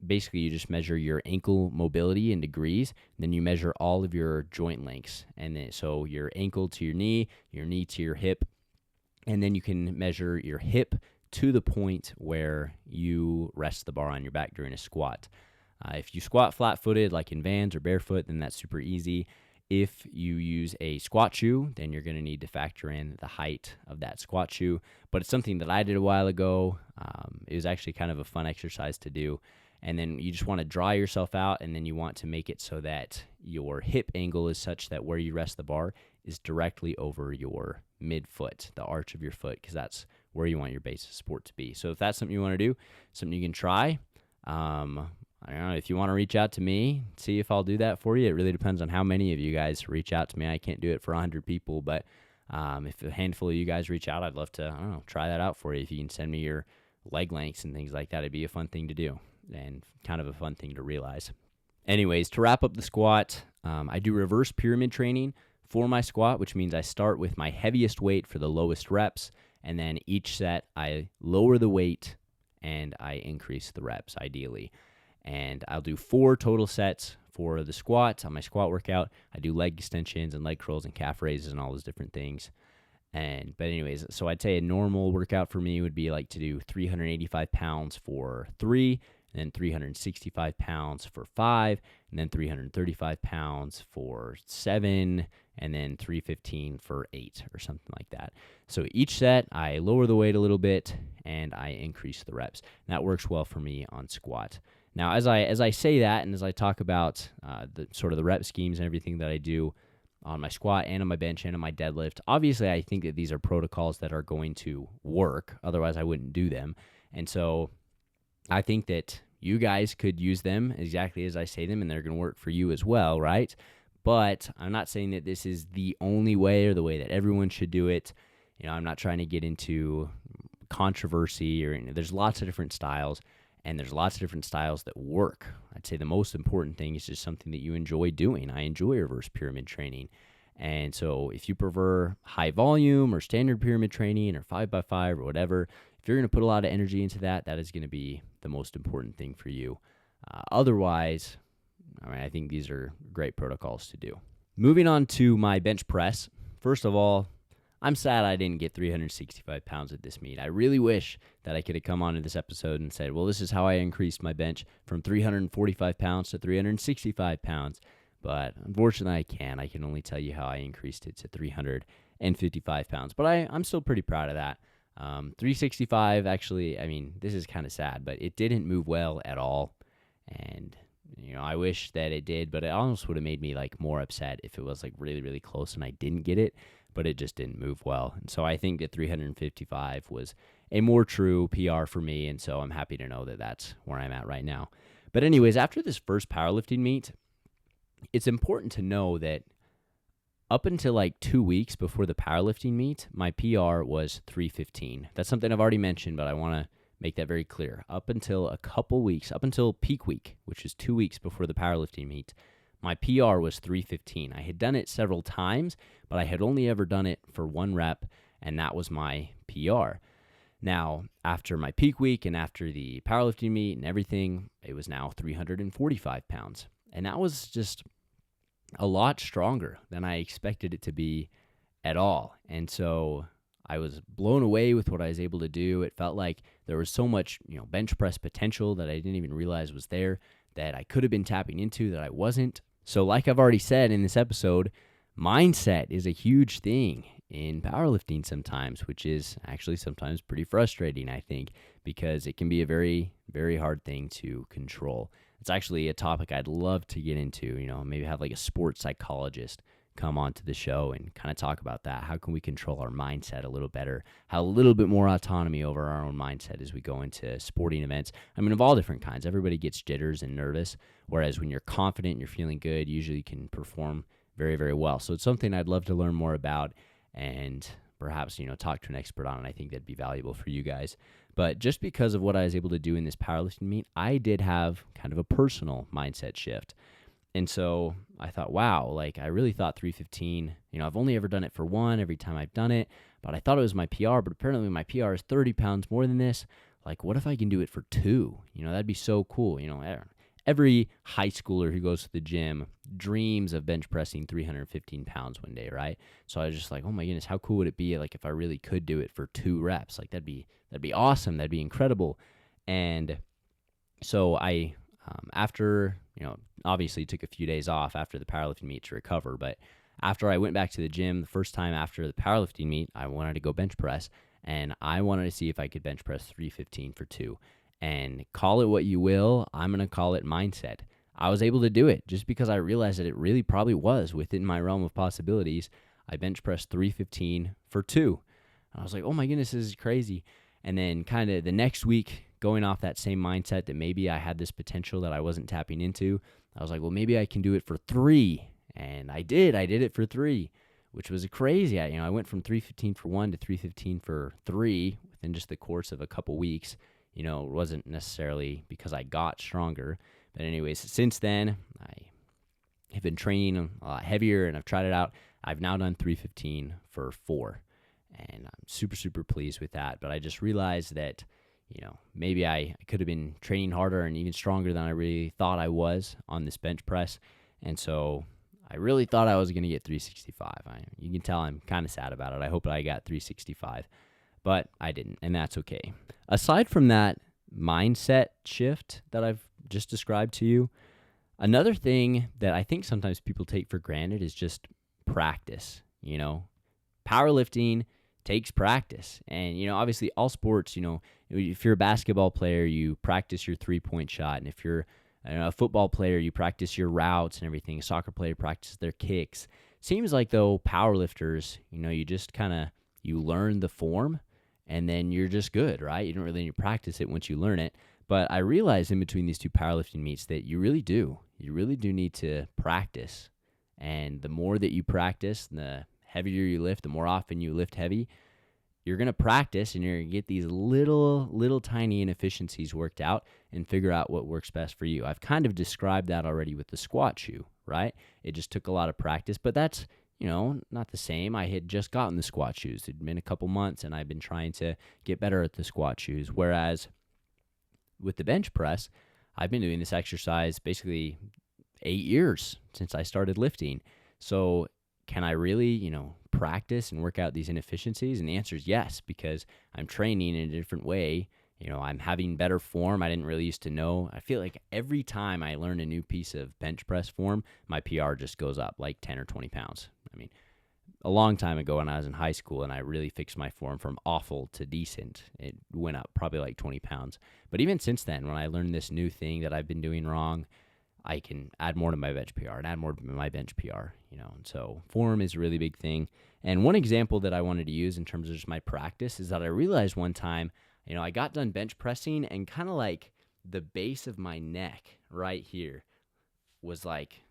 Basically, you just measure your ankle mobility in degrees, and then you measure all of your joint lengths. And then, so your ankle to your knee to your hip, and then you can measure your hip to the point where you rest the bar on your back during a squat. If you squat flat-footed like in Vans or barefoot, then that's super easy. If you use a squat shoe, then you're going to need to factor in the height of that squat shoe. But it's something that I did a while ago. It was actually kind of a fun exercise to do. And then you just want to draw yourself out, and then you want to make it so that your hip angle is such that where you rest the bar is directly over your midfoot, the arch of your foot, because that's where you want your base of support to be. So if that's something you want to do, something you can try. I don't know, if you want to reach out to me, see if I'll do that for you. It really depends on how many of you guys reach out to me. I can't do it for 100 people, but if a handful of you guys reach out, I'd love to, I don't know, try that out for you. If you can send me your leg lengths and things like that, it'd be a fun thing to do and kind of a fun thing to realize. Anyways, to wrap up the squat, I do reverse pyramid training for my squat, which means I start with my heaviest weight for the lowest reps, and then each set I lower the weight and I increase the reps ideally. And I'll do 4 total sets for the squat. On my squat workout, I do leg extensions and leg curls and calf raises and all those different things. But anyways, so I'd say a normal workout for me would be like to do 385 pounds for 3, and then 365 pounds for 5, and then 335 pounds for 7, and then 315 for 8 or something like that. So each set, I lower the weight a little bit and I increase the reps. And that works well for me on squat. Now, as I say that, and as I talk about the sort of the rep schemes and everything that I do on my squat and on my bench and on my deadlift, obviously I think that these are protocols that are going to work. Otherwise, I wouldn't do them. And so I think that you guys could use them exactly as I say them, and they're going to work for you as well, right? But I'm not saying that this is the only way or the way that everyone should do it. You know, I'm not trying to get into controversy or there's lots of different styles. And there's lots of different styles that work. I'd say the most important thing is just something that you enjoy doing. I enjoy reverse pyramid training. And so if you prefer high volume or standard pyramid training or 5x5 or whatever, if you're going to put a lot of energy into that, that is going to be the most important thing for you. Otherwise, I think these are great protocols to do. Moving on to my bench press. First of all, I'm sad I didn't get 365 pounds at this meet. I really wish that I could have come on to this episode and said, well, this is how I increased my bench from 345 pounds to 365 pounds. But unfortunately, I can't. I can only tell you how I increased it to 355 pounds. But I'm still pretty proud of that. 365, actually, I mean, this is kind of sad, but it didn't move well at all. And, you know, I wish that it did, but it almost would have made me, like, more upset if it was, like, really, really close and I didn't get it. But it just didn't move well. And so I think that 355 was a more true PR for me, and so I'm happy to know that that's where I'm at right now. But anyways, after this first powerlifting meet, it's important to know that up until like 2 weeks before the powerlifting meet, my PR was 315. That's something I've already mentioned, but I want to make that very clear. Up until a couple weeks, up until peak week, which is 2 weeks before the powerlifting meet, my PR was 315. I had done it several times, but I had only ever done it for 1 rep, and that was my PR. Now, after my peak week and after the powerlifting meet and everything, it was now 345 pounds. And that was just a lot stronger than I expected it to be at all. And so I was blown away with what I was able to do. It felt like there was so much, bench press potential that I didn't even realize was there, that I could have been tapping into that I wasn't. So like I've already said in this episode, mindset is a huge thing in powerlifting sometimes, which is actually sometimes pretty frustrating, I think, because it can be a very, very hard thing to control. It's actually a topic I'd love to get into, maybe have like a sports psychologist come onto the show and kind of talk about that. How can we control our mindset a little better? Have a little bit more autonomy over our own mindset as we go into sporting events. I mean, of all different kinds. Everybody gets jitters and nervous, whereas when you're confident and you're feeling good, usually you can perform very, very well. So it's something I'd love to learn more about and perhaps, talk to an expert on, and I think that'd be valuable for you guys. But just because of what I was able to do in this powerlifting meet, I did have kind of a personal mindset shift. And so I thought, wow, like I really thought 315, I've only ever done it for one every time I've done it, but I thought it was my PR, but apparently my PR is 30 pounds more than this. Like, what if I can do it for 2? That'd be so cool. Every high schooler who goes to the gym dreams of bench pressing 315 pounds one day, right? So I was just like, oh my goodness, how cool would it be like if I really could do it for 2 reps? Like that'd be awesome. That'd be incredible. And so I, after, obviously took a few days off after the powerlifting meet to recover, but after I went back to the gym the first time after the powerlifting meet, I wanted to go bench press, and I wanted to see if I could bench press 315 for 2. And call it what you will, I'm going to call it mindset. I was able to do it just because I realized that it really probably was within my realm of possibilities. I bench pressed 315 for 2. And I was like, oh my goodness, this is crazy. And then kind of the next week, going off that same mindset that maybe I had this potential that I wasn't tapping into, I was like, well, maybe I can do it for 3. And I did it for 3, which was crazy. I went from 315 for 1 to 315 for 3 within just the course of a couple weeks. It wasn't necessarily because I got stronger. But anyways, since then, I have been training a lot heavier, and I've tried it out. I've now done 315 for 4, and I'm super, super pleased with that. But I just realized that, maybe I could have been training harder and even stronger than I really thought I was on this bench press. And so I really thought I was going to get 365. You can tell I'm kind of sad about it. I hope I got 365. But I didn't, and that's okay. Aside from that mindset shift that I've just described to you, another thing that I think sometimes people take for granted is just practice. Powerlifting takes practice. And, obviously all sports, if you're a basketball player, you practice your 3-point shot. And if you're a football player, you practice your routes and everything. A soccer player practices their kicks. Seems like, though, powerlifters, you just you learn the form, and then you're just good, right? You don't really need to practice it once you learn it. But I realized in between these 2 powerlifting meets that you really do need to practice. And the more that you practice, the heavier you lift, the more often you lift heavy, you're going to practice, and you're going to get these little tiny inefficiencies worked out and figure out what works best for you. I've kind of described that already with the squat shoe, right? It just took a lot of practice, but that's not the same. I had just gotten the squat shoes. It'd been a couple months, and I've been trying to get better at the squat shoes. Whereas with the bench press, I've been doing this exercise basically 8 years since I started lifting. So can I really, practice and work out these inefficiencies? And the answer is yes, because I'm training in a different way. I'm having better form. I didn't really used to know. I feel like every time I learn a new piece of bench press form, my PR just goes up like 10 or 20 pounds. I mean, a long time ago when I was in high school and I really fixed my form from awful to decent, it went up probably like 20 pounds. But even since then, when I learned this new thing that I've been doing wrong, I can add more to my bench PR and add more to my bench PR, and so form is a really big thing. And one example that I wanted to use in terms of just my practice is that I realized one time, I got done bench pressing, and kind of like the base of my neck right here was like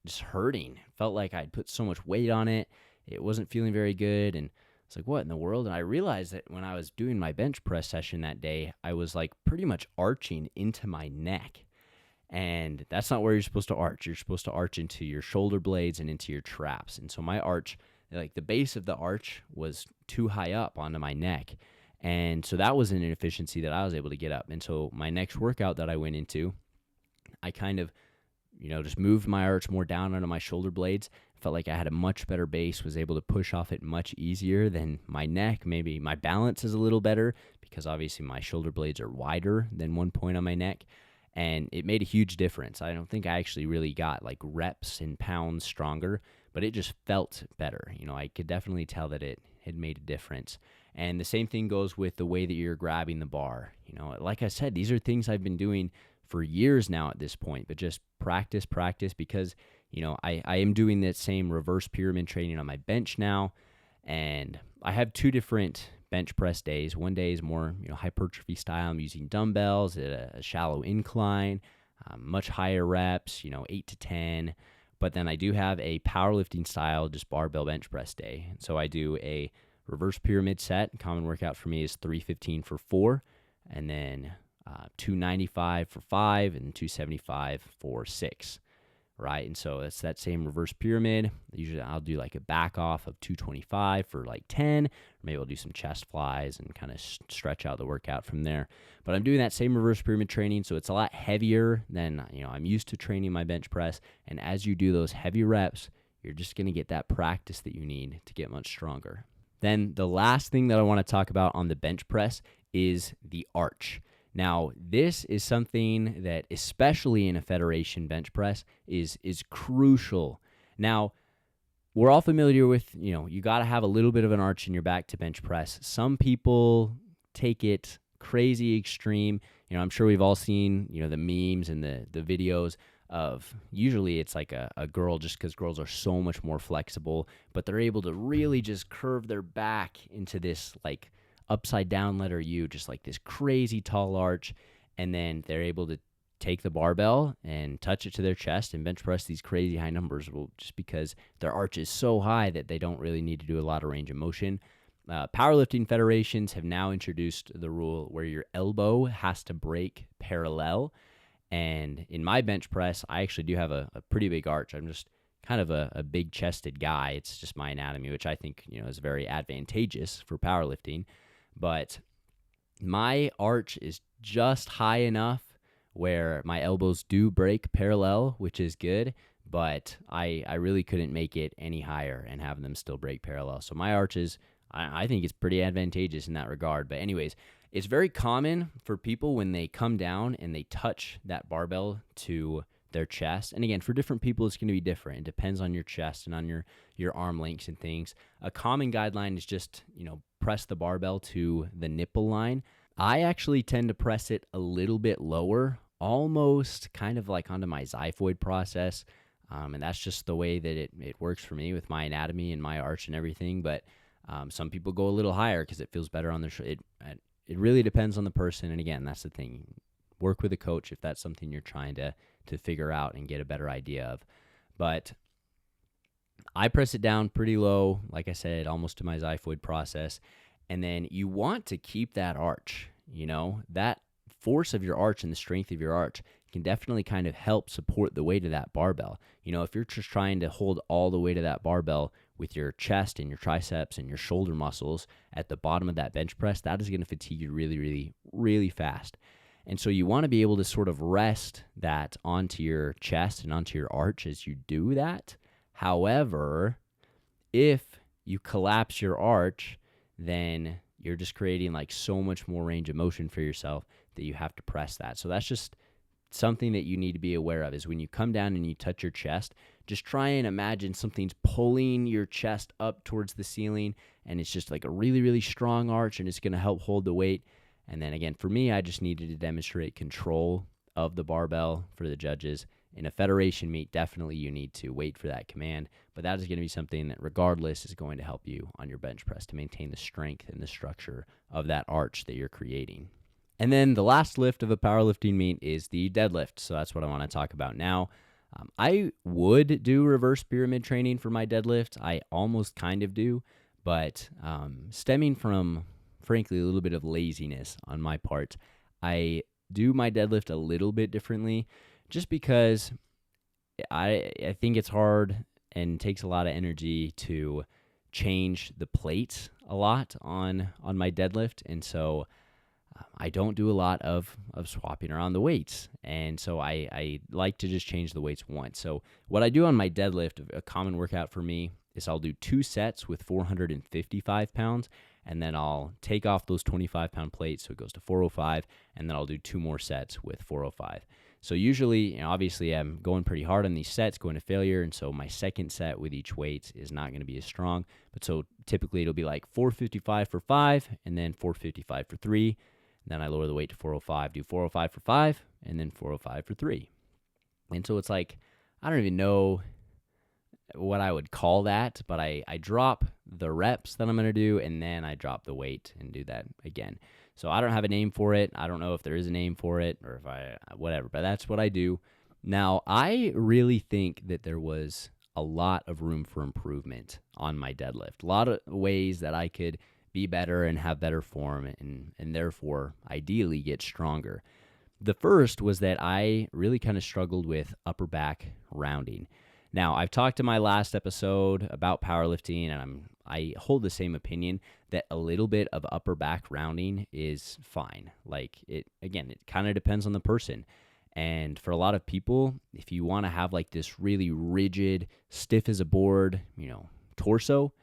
just hurting. Felt like I'd put so much weight on it. It wasn't feeling very good. And it's like, what in the world? And I realized that when I was doing my bench press session that day, I was like pretty much arching into my neck. And that's not where you're supposed to arch. You're supposed to arch into your shoulder blades and into your traps. And so my arch, like the base of the arch was too high up onto my neck. And so that was an inefficiency that I was able to get up. And so my next workout that I went into, I kind of, just moved my arch more down onto my shoulder blades, felt like I had a much better base, was able to push off it much easier than my neck. Maybe my balance is a little better because obviously my shoulder blades are wider than one point on my neck. And it made a huge difference. I don't think I actually really got like reps and pounds stronger, but it just felt better. I could definitely tell that it had made a difference. And the same thing goes with the way that you're grabbing the bar. Like I said, these are things I've been doing for years now at this point, but just practice because, I am doing that same reverse pyramid training on my bench now. And I have two different bench press days. One day is more, hypertrophy style. I'm using dumbbells at a shallow incline, much higher reps, 8 to 10. But then I do have a powerlifting style, just barbell bench press day. And so I do a reverse pyramid set. Common workout for me is 315 for 4, and then 295 for 5, and 275 for 6. Right, and so it's that same reverse pyramid. Usually I'll do like a back off of 225 for like 10, or maybe I'll do some chest flies and kind of stretch out the workout from there. But I'm doing that same reverse pyramid training, so it's a lot heavier than I'm used to training my bench press. And as you do those heavy reps, you're just going to get that practice that you need to get much stronger. Then the last thing that I want to talk about on the bench press is the arch. Now, this is something that, especially in a federation bench press, is crucial. Now, we're all familiar with, you got to have a little bit of an arch in your back to bench press. Some people take it crazy extreme. I'm sure we've all seen, the memes and the videos of, usually it's like a girl, just because girls are so much more flexible, but they're able to really just curve their back into this like upside down letter U, just like this crazy tall arch, and then they're able to take the barbell and touch it to their chest and bench press these crazy high numbers, just because their arch is so high that they don't really need to do a lot of range of motion. Powerlifting federations have now introduced the rule where your elbow has to break parallel, and in my bench press, I actually do have a pretty big arch. I'm just kind of a big chested guy. It's just my anatomy, which I think is very advantageous for powerlifting. But my arch is just high enough where my elbows do break parallel, which is good, but I really couldn't make it any higher and have them still break parallel. So my arch is, I think it's pretty advantageous in that regard. But anyways, it's very common for people when they come down and they touch that barbell to their chest. And again, for different people, it's going to be different. It depends on your chest and on your arm lengths and things. A common guideline is just, press the barbell to the nipple line. I actually tend to press it a little bit lower, almost kind of like onto my xiphoid process. And that's just the way that it works for me with my anatomy and my arch and everything. But some people go a little higher because it feels better on their shoulder. It really depends on the person. And again, that's the thing. Work with a coach if that's something you're trying to figure out and get a better idea of. But I press it down pretty low, like I said, almost to my xiphoid process. And then you want to keep that arch. That force of your arch and the strength of your arch can definitely kind of help support the weight of that barbell. If you're just trying to hold all the weight of that barbell with your chest and your triceps and your shoulder muscles at the bottom of that bench press, that is going to fatigue you really, really, really fast. And so you want to be able to sort of rest that onto your chest and onto your arch as you do that. However, if you collapse your arch, then you're just creating like so much more range of motion for yourself that you have to press that. So that's just something that you need to be aware of, is when you come down and you touch your chest, just try and imagine something's pulling your chest up towards the ceiling, and it's just like a really, really strong arch, and it's going to help hold the weight. And then again, for me, I just needed to demonstrate control of the barbell for the judges. In a federation meet, definitely you need to wait for that command, but that is going to be something that regardless is going to help you on your bench press to maintain the strength and the structure of that arch that you're creating. And then the last lift of a powerlifting meet is the deadlift. So that's what I want to talk about now. I would do reverse pyramid training for my deadlift. I almost kind of do, but stemming from, frankly, a little bit of laziness on my part, I do my deadlift a little bit differently, just because I think it's hard and takes a lot of energy to change the plate a lot on my deadlift. And so I don't do a lot of swapping around the weights. And so I like to just change the weights once. So what I do on my deadlift, a common workout for me, is I'll do 2 sets with 455 pounds, and then I'll take off those 25-pound plates, so it goes to 405, and then I'll do 2 more sets with 405. So usually, obviously, I'm going pretty hard on these sets, going to failure, and so my second set with each weight is not going to be as strong. But so typically it'll be like 455 for 5, and then 455 for 3. Then I lower the weight to 405, do 405 for 5, and then 405 for 3. And so it's like, I don't even know what I would call that, but I drop the reps that I'm going to do, and then I drop the weight and do that again. So I don't have a name for it. I don't know if there is a name for it or if whatever, but that's what I do. Now, I really think that there was a lot of room for improvement on my deadlift. A lot of ways that I could be better and have better form and therefore ideally get stronger. The first was that I really kind of struggled with upper back rounding. Now, I've talked in my last episode about powerlifting, and I hold the same opinion that a little bit of upper back rounding is fine. Like, it kind of depends on the person. And for a lot of people, if you want to have like this really rigid, stiff as a board, torso,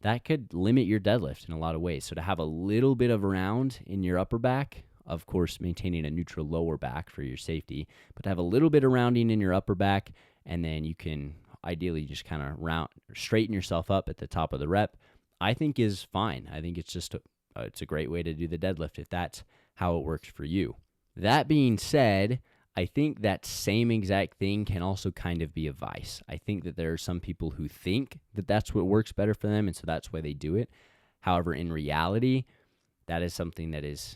that could limit your deadlift in a lot of ways. So to have a little bit of round in your upper back, of course, maintaining a neutral lower back for your safety, but to have a little bit of rounding in your upper back, and then you can ideally just kind of straighten yourself up at the top of the rep, I think is fine. I think it's just it's a great way to do the deadlift if that's how it works for you. That being said, I think that same exact thing can also kind of be a vice. I think that there are some people who think that that's what works better for them, and so that's why they do it. However, in reality, that is something that is,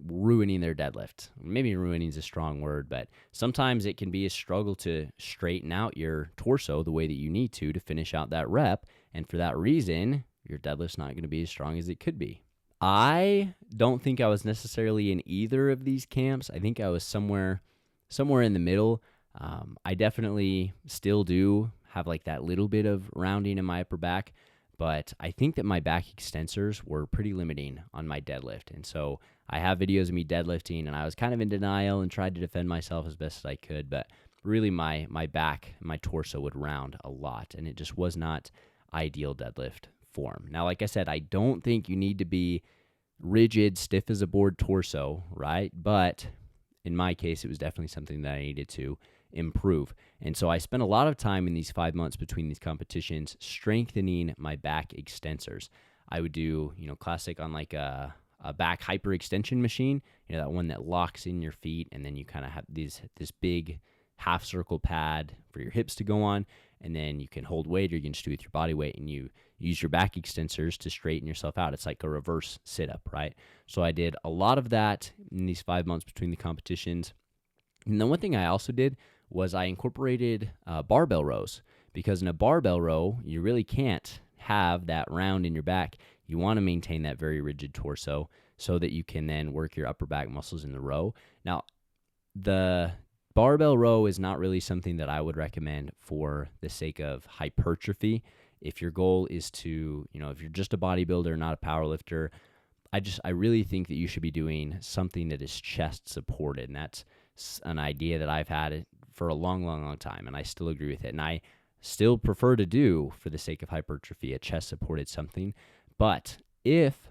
ruining their deadlift. Maybe ruining is a strong word, but sometimes it can be a struggle to straighten out your torso the way that you need to finish out that rep, and for that reason, your deadlift's not going to be as strong as it could be. I don't think I was necessarily in either of these camps. I think I was somewhere in the middle. I definitely still do have like that little bit of rounding in my upper back, but I think that my back extensors were pretty limiting on my deadlift. And so I have videos of me deadlifting, and I was kind of in denial and tried to defend myself as best as I could, but really my back, my torso would round a lot, and it just was not ideal deadlift form. Now, like I said, I don't think you need to be rigid, stiff as a board torso, right? But in my case, it was definitely something that I needed to improve. And so I spent a lot of time in these 5 months between these competitions strengthening my back extensors. I would do, classic on like a back hyperextension machine, that one that locks in your feet, and then you kind of have this big half circle pad for your hips to go on, and then you can hold weight, or you can just do it with your body weight, and you use your back extensors to straighten yourself out. It's like a reverse sit-up, right? So I did a lot of that in these 5 months between the competitions. And the one thing I also did was I incorporated barbell rows, because in a barbell row, you really can't have that round in your back. You want to maintain that very rigid torso so that you can then work your upper back muscles in the row. Now, the barbell row is not really something that I would recommend for the sake of hypertrophy. If your goal is to, if you're just a bodybuilder, not a powerlifter, I really think that you should be doing something that is chest supported. And that's an idea that I've had for a long, long, long time, and I still agree with it. And I still prefer to do, for the sake of hypertrophy, a chest supported something. But if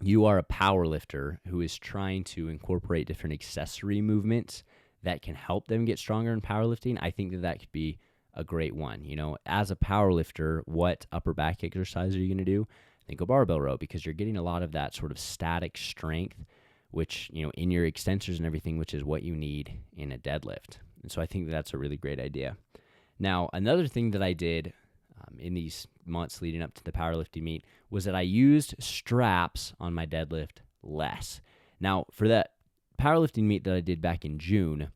you are a powerlifter who is trying to incorporate different accessory movements that can help them get stronger in powerlifting, I think that could be a great one. As a powerlifter, what upper back exercise are you going to do? Think a barbell row, because you're getting a lot of that sort of static strength, which, in your extensors and everything, which is what you need in a deadlift. And so I think that's a really great idea. Now, another thing that I did in these months leading up to the powerlifting meet was that I used straps on my deadlift less. Now, for that powerlifting meet that I did back in June,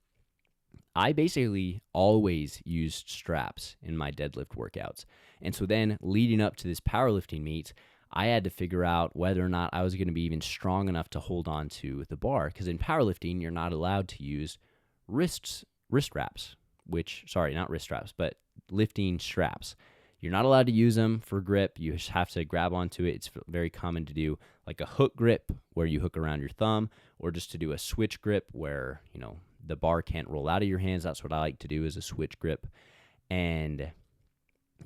I basically always used straps in my deadlift workouts. And so then leading up to this powerlifting meet, I had to figure out whether or not I was going to be even strong enough to hold on to the bar. Because in powerlifting, you're not allowed to use wrist straps, not wrist straps, but lifting straps. You're not allowed to use them for grip. You just have to grab onto it. It's very common to do like a hook grip where you hook around your thumb, or just to do a switch grip where, the bar can't roll out of your hands. That's what I like to do, is a switch grip. And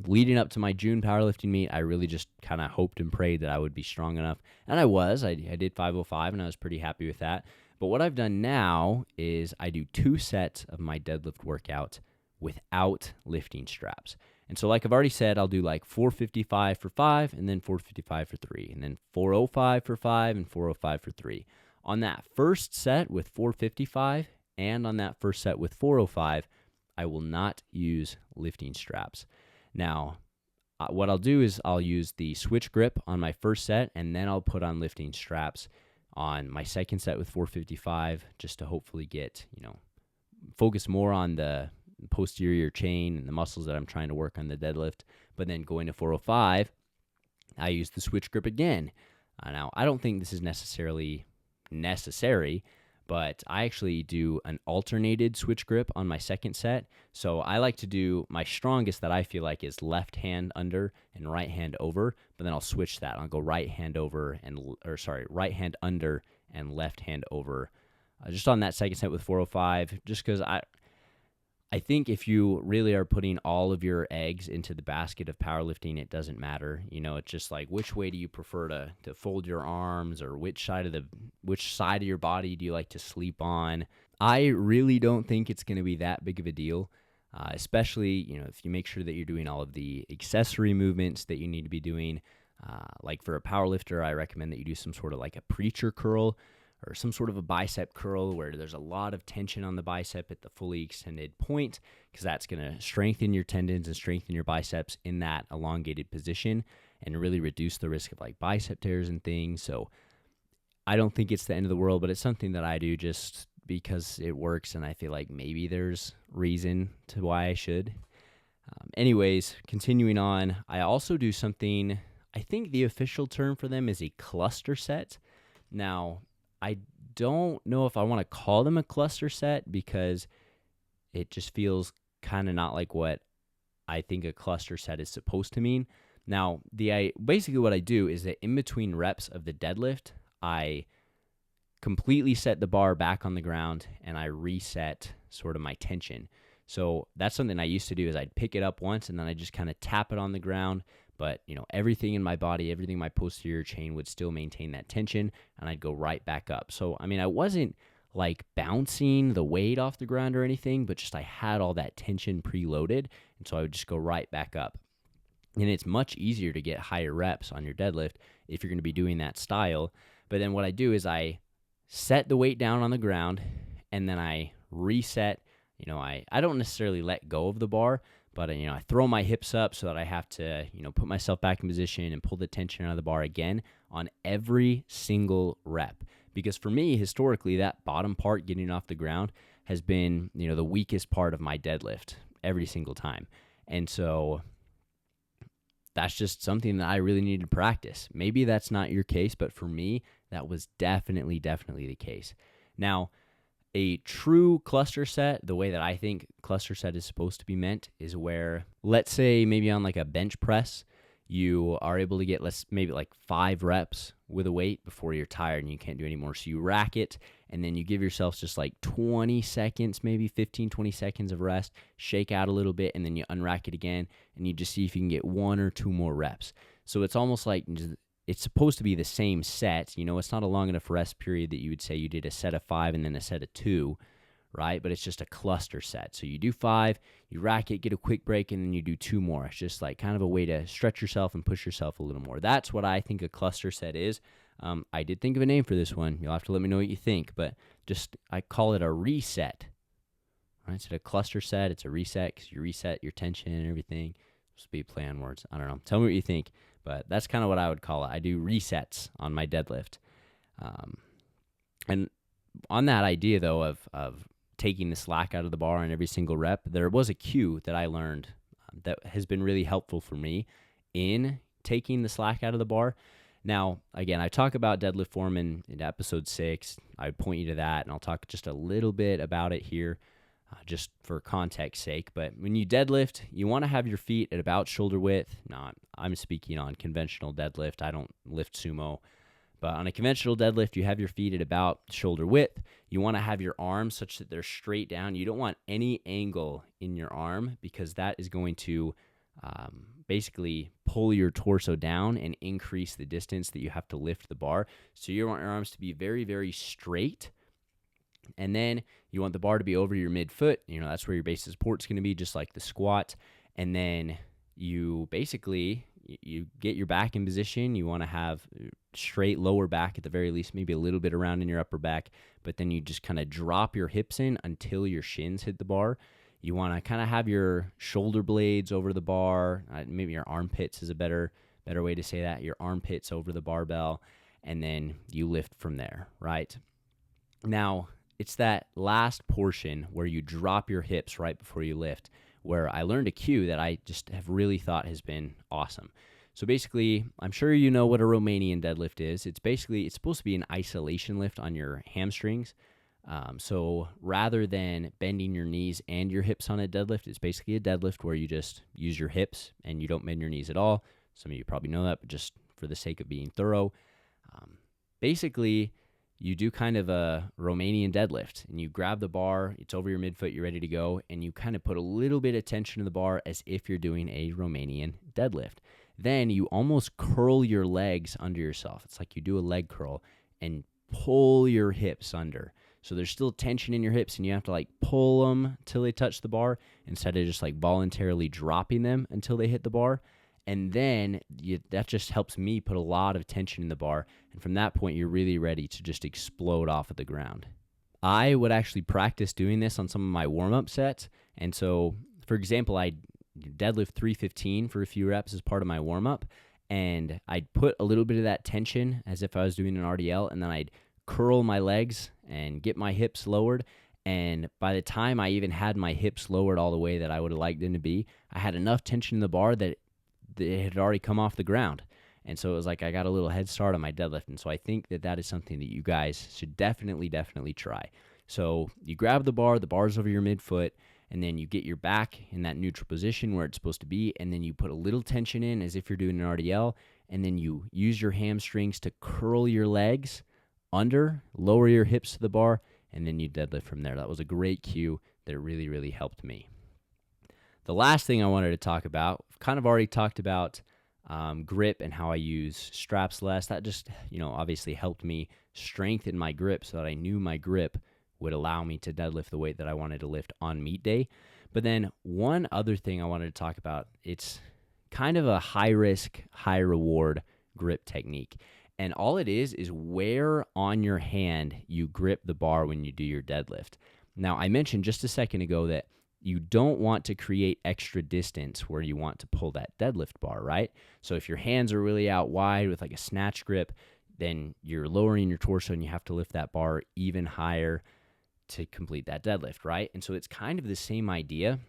leading up to my June powerlifting meet, I really just kind of hoped and prayed that I would be strong enough. And I was. I did 505, and I was pretty happy with that. But what I've done now is I do 2 sets of my deadlift workout without lifting straps. And so like I've already said, I'll do like 455 for 5, and then 455 for 3, and then 405 for 5, and 405 for 3. On that first set with 455 and on that first set with 405, I will not use lifting straps. Now, what I'll do is I'll use the switch grip on my first set, and then I'll put on lifting straps on my second set with 455, just to hopefully get, focus more on the posterior chain and the muscles that I'm trying to work on the deadlift. But then going to 405, I use the switch grip again. Now, I don't think this is necessarily necessary, but I actually do an alternated switch grip on my second set. So I like to do my strongest that I feel like is left hand under and right hand over, but then I'll switch that. I'll go right hand right hand under and left hand over, just on that second set with 405, just because I think if you really are putting all of your eggs into the basket of powerlifting, it doesn't matter. It's just like, which way do you prefer to fold your arms, or which side of your body do you like to sleep on? I really don't think it's going to be that big of a deal, especially, if you make sure that you're doing all of the accessory movements that you need to be doing. Like for a powerlifter, I recommend that you do some sort of like a preacher curl, or some sort of a bicep curl where there's a lot of tension on the bicep at the fully extended point, because that's going to strengthen your tendons and strengthen your biceps in that elongated position and really reduce the risk of like bicep tears and things. So I don't think it's the end of the world, but it's something that I do just because it works, and I feel like maybe there's reason to why I should. Anyways, continuing on, I also do something, I think the official term for them is a cluster set. Now, I don't know if I want to call them a cluster set, because it just feels kind of not like what I think a cluster set is supposed to mean. Now, basically what I do is that in between reps of the deadlift, I completely set the bar back on the ground, and I reset sort of my tension. So that's something I used to do, is I'd pick it up once, and then I just kind of tap it on the ground. But, everything in my body, everything in my posterior chain would still maintain that tension, and I'd go right back up. So, I wasn't like bouncing the weight off the ground or anything, but just I had all that tension preloaded, and so I would just go right back up. And it's much easier to get higher reps on your deadlift if you're going to be doing that style. But then what I do is I set the weight down on the ground, and then I reset. I don't necessarily let go of the bar, but, I throw my hips up so that I have to, put myself back in position and pull the tension out of the bar again on every single rep. Because for me, historically, that bottom part getting off the ground has been, the weakest part of my deadlift every single time. And so that's just something that I really need to practice. Maybe that's not your case, but for me, that was definitely the case. Now, a true cluster set, the way that I think cluster set is supposed to be meant, is where, let's say maybe on like a bench press, you are able to get maybe like 5 reps with a weight before you're tired and you can't do anymore. So you rack it, and then you give yourself just like 20 seconds, maybe 15, 20 seconds of rest, shake out a little bit, and then you unrack it again, and you just see if you can get 1 or 2 more reps. So it's almost like it's supposed to be the same set. It's not a long enough rest period that you would say you did a set of 5 and then a set of 2, right? But it's just a cluster set. So you do 5, you rack it, get a quick break, and then you do 2 more. It's just like kind of a way to stretch yourself and push yourself a little more. That's what I think a cluster set is. I did think of a name for this one. You'll have to let me know what you think, but I call it a reset. Right? Instead of cluster set, it's a reset, because you reset your tension and everything. It's supposed to be a play on words. I don't know. Tell me what you think. But that's kind of what I would call it. I do resets on my deadlift. And on that idea, though, of taking the slack out of the bar on every single rep, there was a cue that I learned that has been really helpful for me in taking the slack out of the bar. Now, again, I talk about deadlift form in episode 6. I would point you to that, and I'll talk just a little bit about it here. just for context sake. But when you deadlift, you want to have your feet at about shoulder width. I'm speaking on conventional deadlift. I don't lift sumo. But on a conventional deadlift, you have your feet at about shoulder width. You want to have your arms such that they're straight down. You don't want any angle in your arm, because that is going to basically pull your torso down and increase the distance that you have to lift the bar. So you want your arms to be very, very straight. And then you want the bar to be over your midfoot. That's where your base of support is going to be, just like the squat. And then you basically, you get your back in position. You want to have straight lower back at the very least, maybe a little bit around in your upper back. But then you just kind of drop your hips in until your shins hit the bar. You want to kind of have your shoulder blades over the bar. Maybe your armpits is a better way to say that. Your armpits over the barbell. And then you lift from there, right? Now, it's that last portion where you drop your hips right before you lift, where I learned a cue that I just have really thought has been awesome. So basically, I'm sure you know what a Romanian deadlift is. It's supposed to be an isolation lift on your hamstrings. So rather than bending your knees and your hips on a deadlift, it's basically a deadlift where you just use your hips and you don't bend your knees at all. Some of you probably know that, but just for the sake of being thorough, basically you do kind of a Romanian deadlift, and you grab the bar, it's over your midfoot, you're ready to go, and you kind of put a little bit of tension in the bar as if you're doing a Romanian deadlift. Then you almost curl your legs under yourself. It's like you do a leg curl and pull your hips under. So there's still tension in your hips, and you have to like pull them till they touch the bar instead of just like voluntarily dropping them until they hit the bar. And then that just helps me put a lot of tension in the bar. And from that point, you're really ready to just explode off of the ground. I would actually practice doing this on some of my warm-up sets. And so, for example, I deadlift 315 for a few reps as part of my warm-up. And I'd put a little bit of that tension as if I was doing an RDL. And then I'd curl my legs and get my hips lowered. And by the time I even had my hips lowered all the way that I would have liked them to be, I had enough tension in the bar that it had already come off the ground. And so it was like I got a little head start on my deadlift. And so I think that is something that you guys should definitely try. So you grab the bar's over your midfoot, and then you get your back in that neutral position where it's supposed to be, and then you put a little tension in as if you're doing an RDL, and then you use your hamstrings to curl your legs under, lower your hips to the bar, and then you deadlift from there. That was a great cue that really, really helped me. The last thing I wanted to talk about, I've kind of already talked about grip and how I use straps less. That just, obviously helped me strengthen my grip so that I knew my grip would allow me to deadlift the weight that I wanted to lift on meet day. But then one other thing I wanted to talk about, it's kind of a high risk, high reward grip technique. And all it is where on your hand you grip the bar when you do your deadlift. Now, I mentioned just a second ago that you don't want to create extra distance where you want to pull that deadlift bar, right? So if your hands are really out wide with like a snatch grip, then you're lowering your torso and you have to lift that bar even higher to complete that deadlift, right? And so it's kind of the same idea.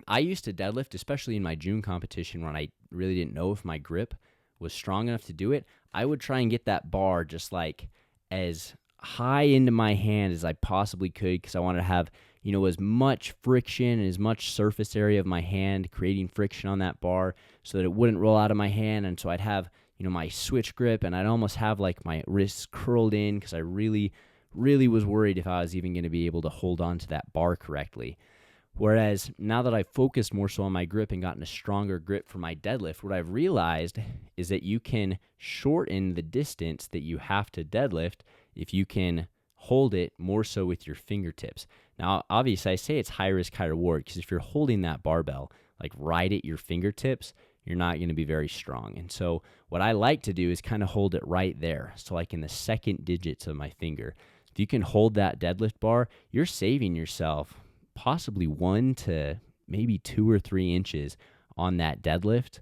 I used to deadlift, especially in my June competition when I really didn't know if my grip was strong enough to do it. I would try and get that bar just like as high into my hand as I possibly could, because I wanted to have as much friction and as much surface area of my hand, creating friction on that bar so that it wouldn't roll out of my hand. And so I'd have, my switch grip, and I'd almost have like my wrists curled in because I really, really was worried if I was even going to be able to hold on to that bar correctly. Whereas now that I've focused more so on my grip and gotten a stronger grip for my deadlift, what I've realized is that you can shorten the distance that you have to deadlift if you can hold it more so with your fingertips. Now, obviously, I say it's high risk, high reward, because if you're holding that barbell like right at your fingertips, you're not going to be very strong. And so what I like to do is kind of hold it right there. So like in the second digits of my finger. If you can hold that deadlift bar, you're saving yourself possibly 1 to maybe 2 or 3 inches on that deadlift,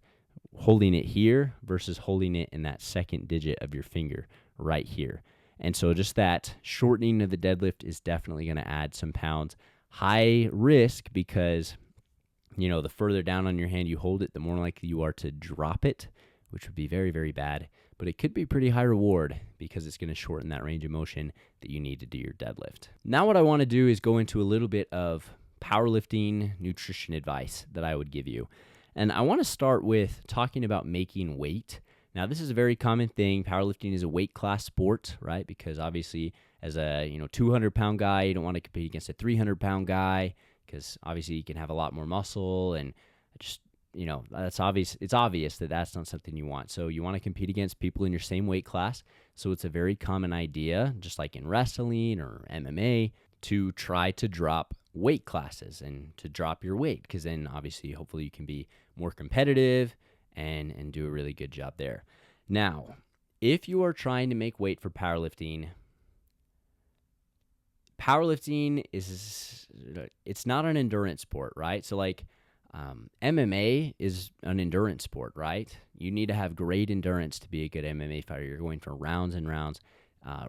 holding it here versus holding it in that second digit of your finger right here. And so just that shortening of the deadlift is definitely going to add some pounds. High risk because, the further down on your hand you hold it, the more likely you are to drop it, which would be very, very bad. But it could be pretty high reward because it's going to shorten that range of motion that you need to do your deadlift. Now what I want to do is go into a little bit of powerlifting nutrition advice that I would give you. And I want to start with talking about making weight. Now, this is a very common thing. Powerlifting is a weight class sport, right? Because obviously, as a 200-pound guy, you don't want to compete against a 300-pound guy because obviously you can have a lot more muscle, and just that's obvious. It's obvious that that's not something you want. So you want to compete against people in your same weight class. So it's a very common idea, just like in wrestling or MMA, to try to drop weight classes and to drop your weight, because then obviously, hopefully, you can be more competitive and do a really good job there. Now, if you are trying to make weight for powerlifting it's not an endurance sport, right? So like MMA is an endurance sport, right? You need to have great endurance to be a good MMA fighter. You're going for rounds and rounds.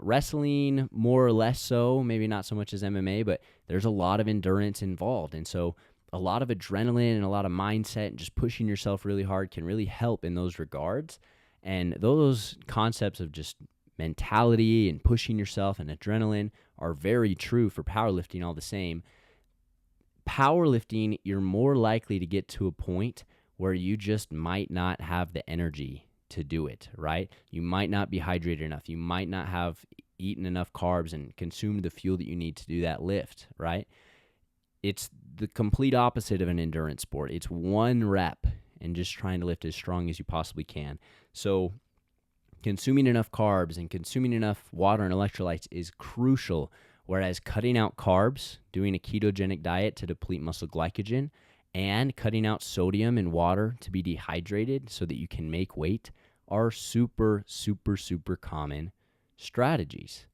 Wrestling, more or less so, maybe not so much as MMA, but there's a lot of endurance involved. And so a lot of adrenaline and a lot of mindset and just pushing yourself really hard can really help in those regards. And those concepts of just mentality and pushing yourself and adrenaline are very true for powerlifting all the same. Powerlifting, you're more likely to get to a point where you just might not have the energy to do it, right? You might not be hydrated enough. You might not have eaten enough carbs and consumed the fuel that you need to do that lift, right? It's the complete opposite of an endurance sport. It's one rep and just trying to lift as strong as you possibly can. So consuming enough carbs and consuming enough water and electrolytes is crucial, whereas cutting out carbs, doing a ketogenic diet to deplete muscle glycogen, and cutting out sodium and water to be dehydrated so that you can make weight are super, super, super common strategies.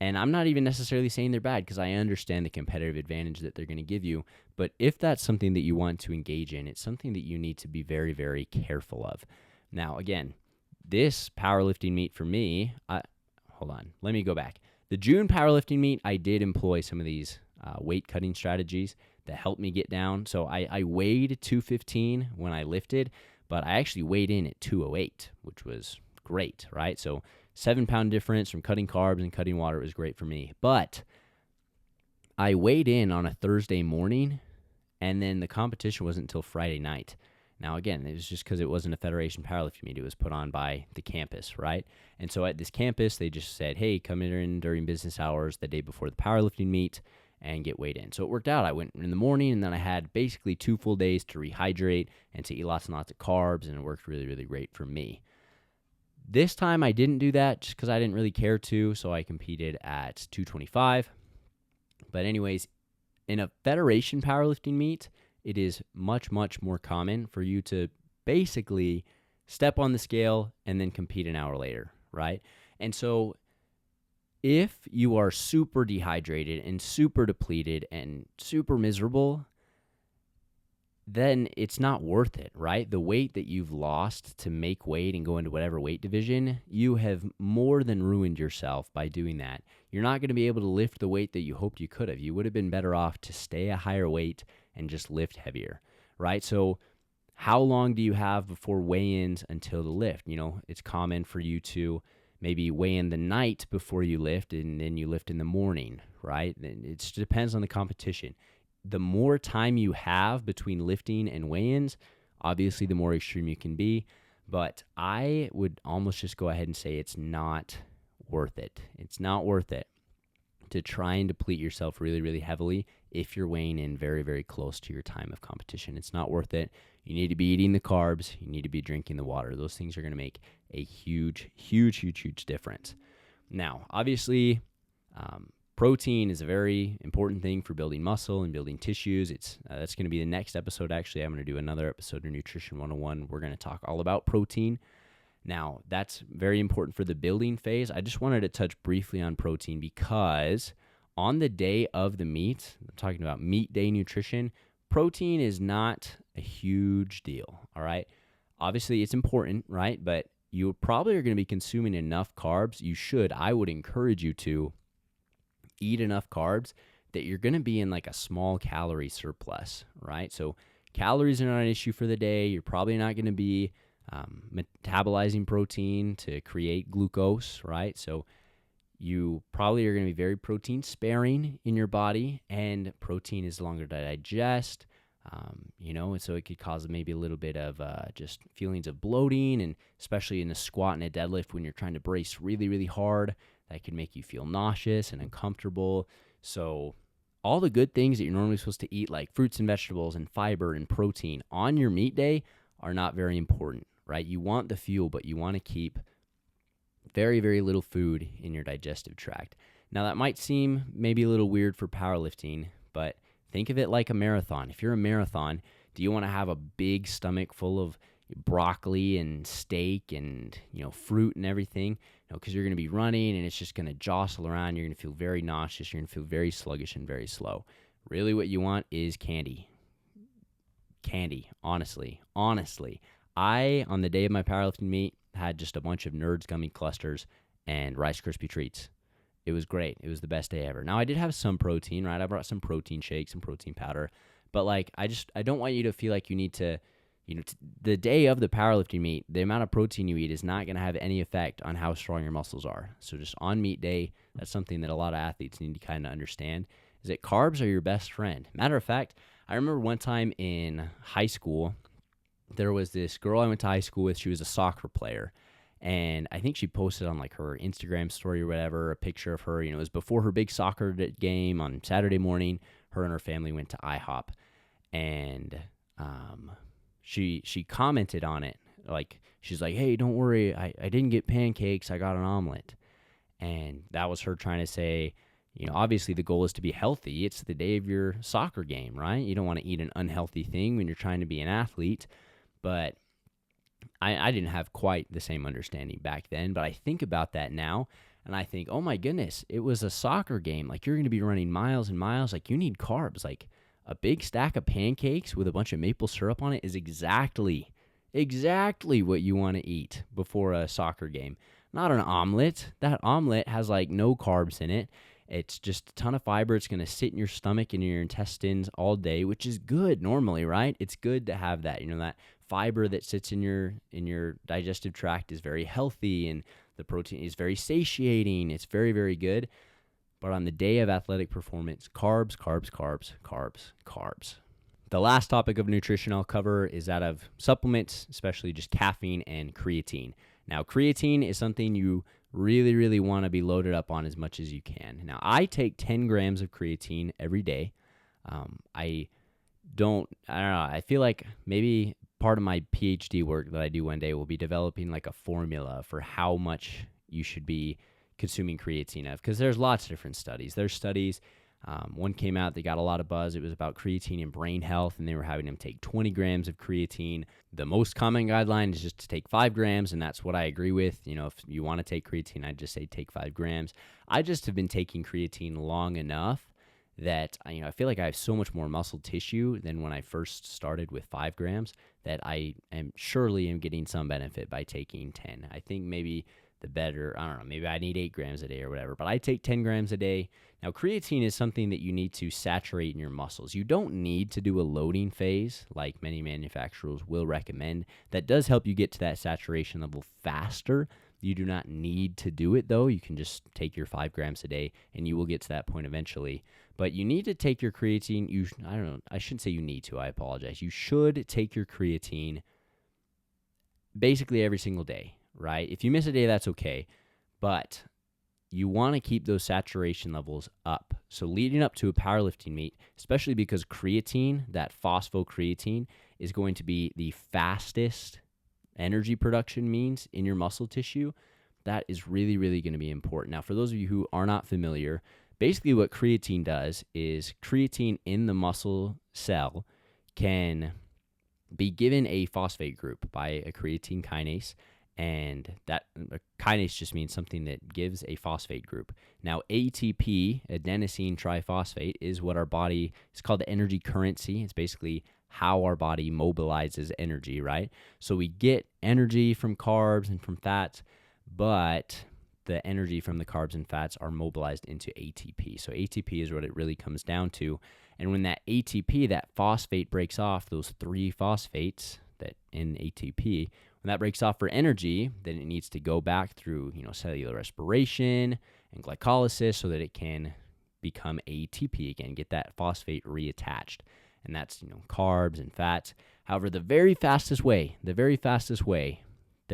And I'm not even necessarily saying they're bad, because I understand the competitive advantage that they're going to give you. But if that's something that you want to engage in, it's something that you need to be very, very careful of. Now, again, this powerlifting meet for me, hold on, let me go back. The June powerlifting meet, I did employ some of these weight cutting strategies that helped me get down. So I weighed 215 when I lifted, but I actually weighed in at 208, which was great, right? So 7-pound difference from cutting carbs and cutting water was great for me. But I weighed in on a Thursday morning, and then the competition wasn't until Friday night. Now, again, it was just because it wasn't a Federation powerlifting meet. It was put on by the campus, right? And so at this campus, they just said, hey, come in during business hours the day before the powerlifting meet and get weighed in. So it worked out. I went in the morning, and then I had basically 2 full days to rehydrate and to eat lots and lots of carbs, and it worked really, really great for me. This time I didn't do that just because I didn't really care to, so I competed at 225. But anyways, in a Federation powerlifting meet, it is much, much more common for you to basically step on the scale and then compete an hour later, right? And so if you are super dehydrated and super depleted and super miserable, then it's not worth it, right? The weight that you've lost to make weight and go into whatever weight division, you have more than ruined yourself by doing that. You're not going to be able to lift the weight that you hoped you could have. You would have been better off to stay a higher weight and just lift heavier, right? So how long do you have before weigh-ins until the lift? It's common for you to maybe weigh in the night before you lift, and then you lift in the morning, right? It just depends on the competition. The more time you have between lifting and weigh-ins, obviously the more extreme you can be, but I would almost just go ahead and say it's not worth it. It's not worth it to try and deplete yourself really, really heavily if you're weighing in very, very close to your time of competition. It's not worth it. You need to be eating the carbs. You need to be drinking the water. Those things are going to make a huge, huge, huge, huge difference. Now, obviously, protein is a very important thing for building muscle and building tissues. That's going to be the next episode. Actually, I'm going to do another episode of Nutrition 101. We're going to talk all about protein. Now, that's very important for the building phase. I just wanted to touch briefly on protein because on the day of the meet, I'm talking about meet day nutrition, protein is not a huge deal, all right? Obviously, it's important, right? But you probably are going to be consuming enough carbs. I would encourage you to eat enough carbs that you're going to be in like a small calorie surplus, right? So calories are not an issue for the day. You're probably not going to be metabolizing protein to create glucose, right? So you probably are going to be very protein sparing in your body, and protein is longer to digest. And so it could cause maybe a little bit of just feelings of bloating, and especially in a squat and a deadlift when you're trying to brace really, really hard, that can make you feel nauseous and uncomfortable. So all the good things that you're normally supposed to eat, like fruits and vegetables and fiber and protein on your meat day, are not very important, right? You want the fuel, but you want to keep very, very little food in your digestive tract. Now, that might seem maybe a little weird for powerlifting, but think of it like a marathon. If you're a marathon, do you want to have a big stomach full of broccoli and steak and, fruit and everything? No, because you're going to be running and it's just going to jostle around. You're going to feel very nauseous. You're going to feel very sluggish and very slow. Really, what you want is candy. Candy, honestly. I, on the day of my powerlifting meet, had just a bunch of Nerds gummy clusters and Rice Krispie treats. It was great. It was the best day ever. Now, I did have some protein, right? I brought some protein shakes, some protein powder. But, I don't want you to feel like you need to, the day of the powerlifting meet, the amount of protein you eat is not going to have any effect on how strong your muscles are. So just on meet day, that's something that a lot of athletes need to kind of understand, is that carbs are your best friend. Matter of fact, I remember one time in high school, there was this girl I went to high school with. She was a soccer player. And I think she posted on her Instagram story or whatever, a picture of her. It was before her big soccer game on Saturday morning. Her and her family went to IHOP. And she commented on it. She's like, hey, don't worry. I didn't get pancakes. I got an omelet. And that was her trying to say, obviously the goal is to be healthy. It's the day of your soccer game, right? You don't want to eat an unhealthy thing when you're trying to be an athlete. But I didn't have quite the same understanding back then, but I think about that now, and I think, oh my goodness, it was a soccer game. You're going to be running miles and miles. You need carbs. A big stack of pancakes with a bunch of maple syrup on it is exactly what you want to eat before a soccer game. Not an omelet. That omelet has no carbs in it. It's just a ton of fiber. It's going to sit in your stomach and in your intestines all day, which is good normally, right? It's good to have that. That fiber that sits in your digestive tract is very healthy, and the protein is very satiating. It's very, very good. But on the day of athletic performance, carbs. The last topic of nutrition I'll cover is that of supplements, especially just caffeine and creatine. Now, creatine is something you really, really want to be loaded up on as much as you can. Now, I take 10 grams of creatine every day. I don't know. I feel like maybe part of my PhD work that I do one day will be developing a formula for how much you should be consuming creatine of, because there's lots of different studies. There's studies. One came out that got a lot of buzz. It was about creatine and brain health, and they were having them take 20 grams of creatine. The most common guideline is just to take 5 grams, and that's what I agree with. If you want to take creatine, I'd just say take 5 grams. I just have been taking creatine long enough that I feel like I have so much more muscle tissue than when I first started with 5 grams that I am getting some benefit by taking 10. I think maybe the better, I don't know, maybe I need 8 grams a day or whatever, but I take 10 grams a day. Now, creatine is something that you need to saturate in your muscles. You don't need to do a loading phase like many manufacturers will recommend. That does help you get to that saturation level faster. You do not need to do it, though. You can just take your 5 grams a day, and you will get to that point eventually. But you need to take your creatine. I don't know. I shouldn't say you need to. I apologize. You should take your creatine basically every single day, right? If you miss a day, that's okay. But you want to keep those saturation levels up. So leading up to a powerlifting meet, especially because creatine, that phosphocreatine, is going to be the fastest energy production means in your muscle tissue, that is really, really going to be important. Now, for those of you who are not familiar, basically what creatine does is creatine in the muscle cell can be given a phosphate group by a creatine kinase, and that kinase just means something that gives a phosphate group. Now, ATP, adenosine triphosphate, is what our body, it's called the energy currency. It's basically how our body mobilizes energy, right? So we get energy from carbs and from fats, but the energy from the carbs and fats are mobilized into ATP. So ATP is what it really comes down to. And when that ATP, that phosphate breaks off, those 3 phosphates that in ATP, When that breaks off for energy, then it needs to go back through, cellular respiration and glycolysis so that it can become ATP again, get that phosphate reattached. And that's, carbs and fats. However, the very fastest way that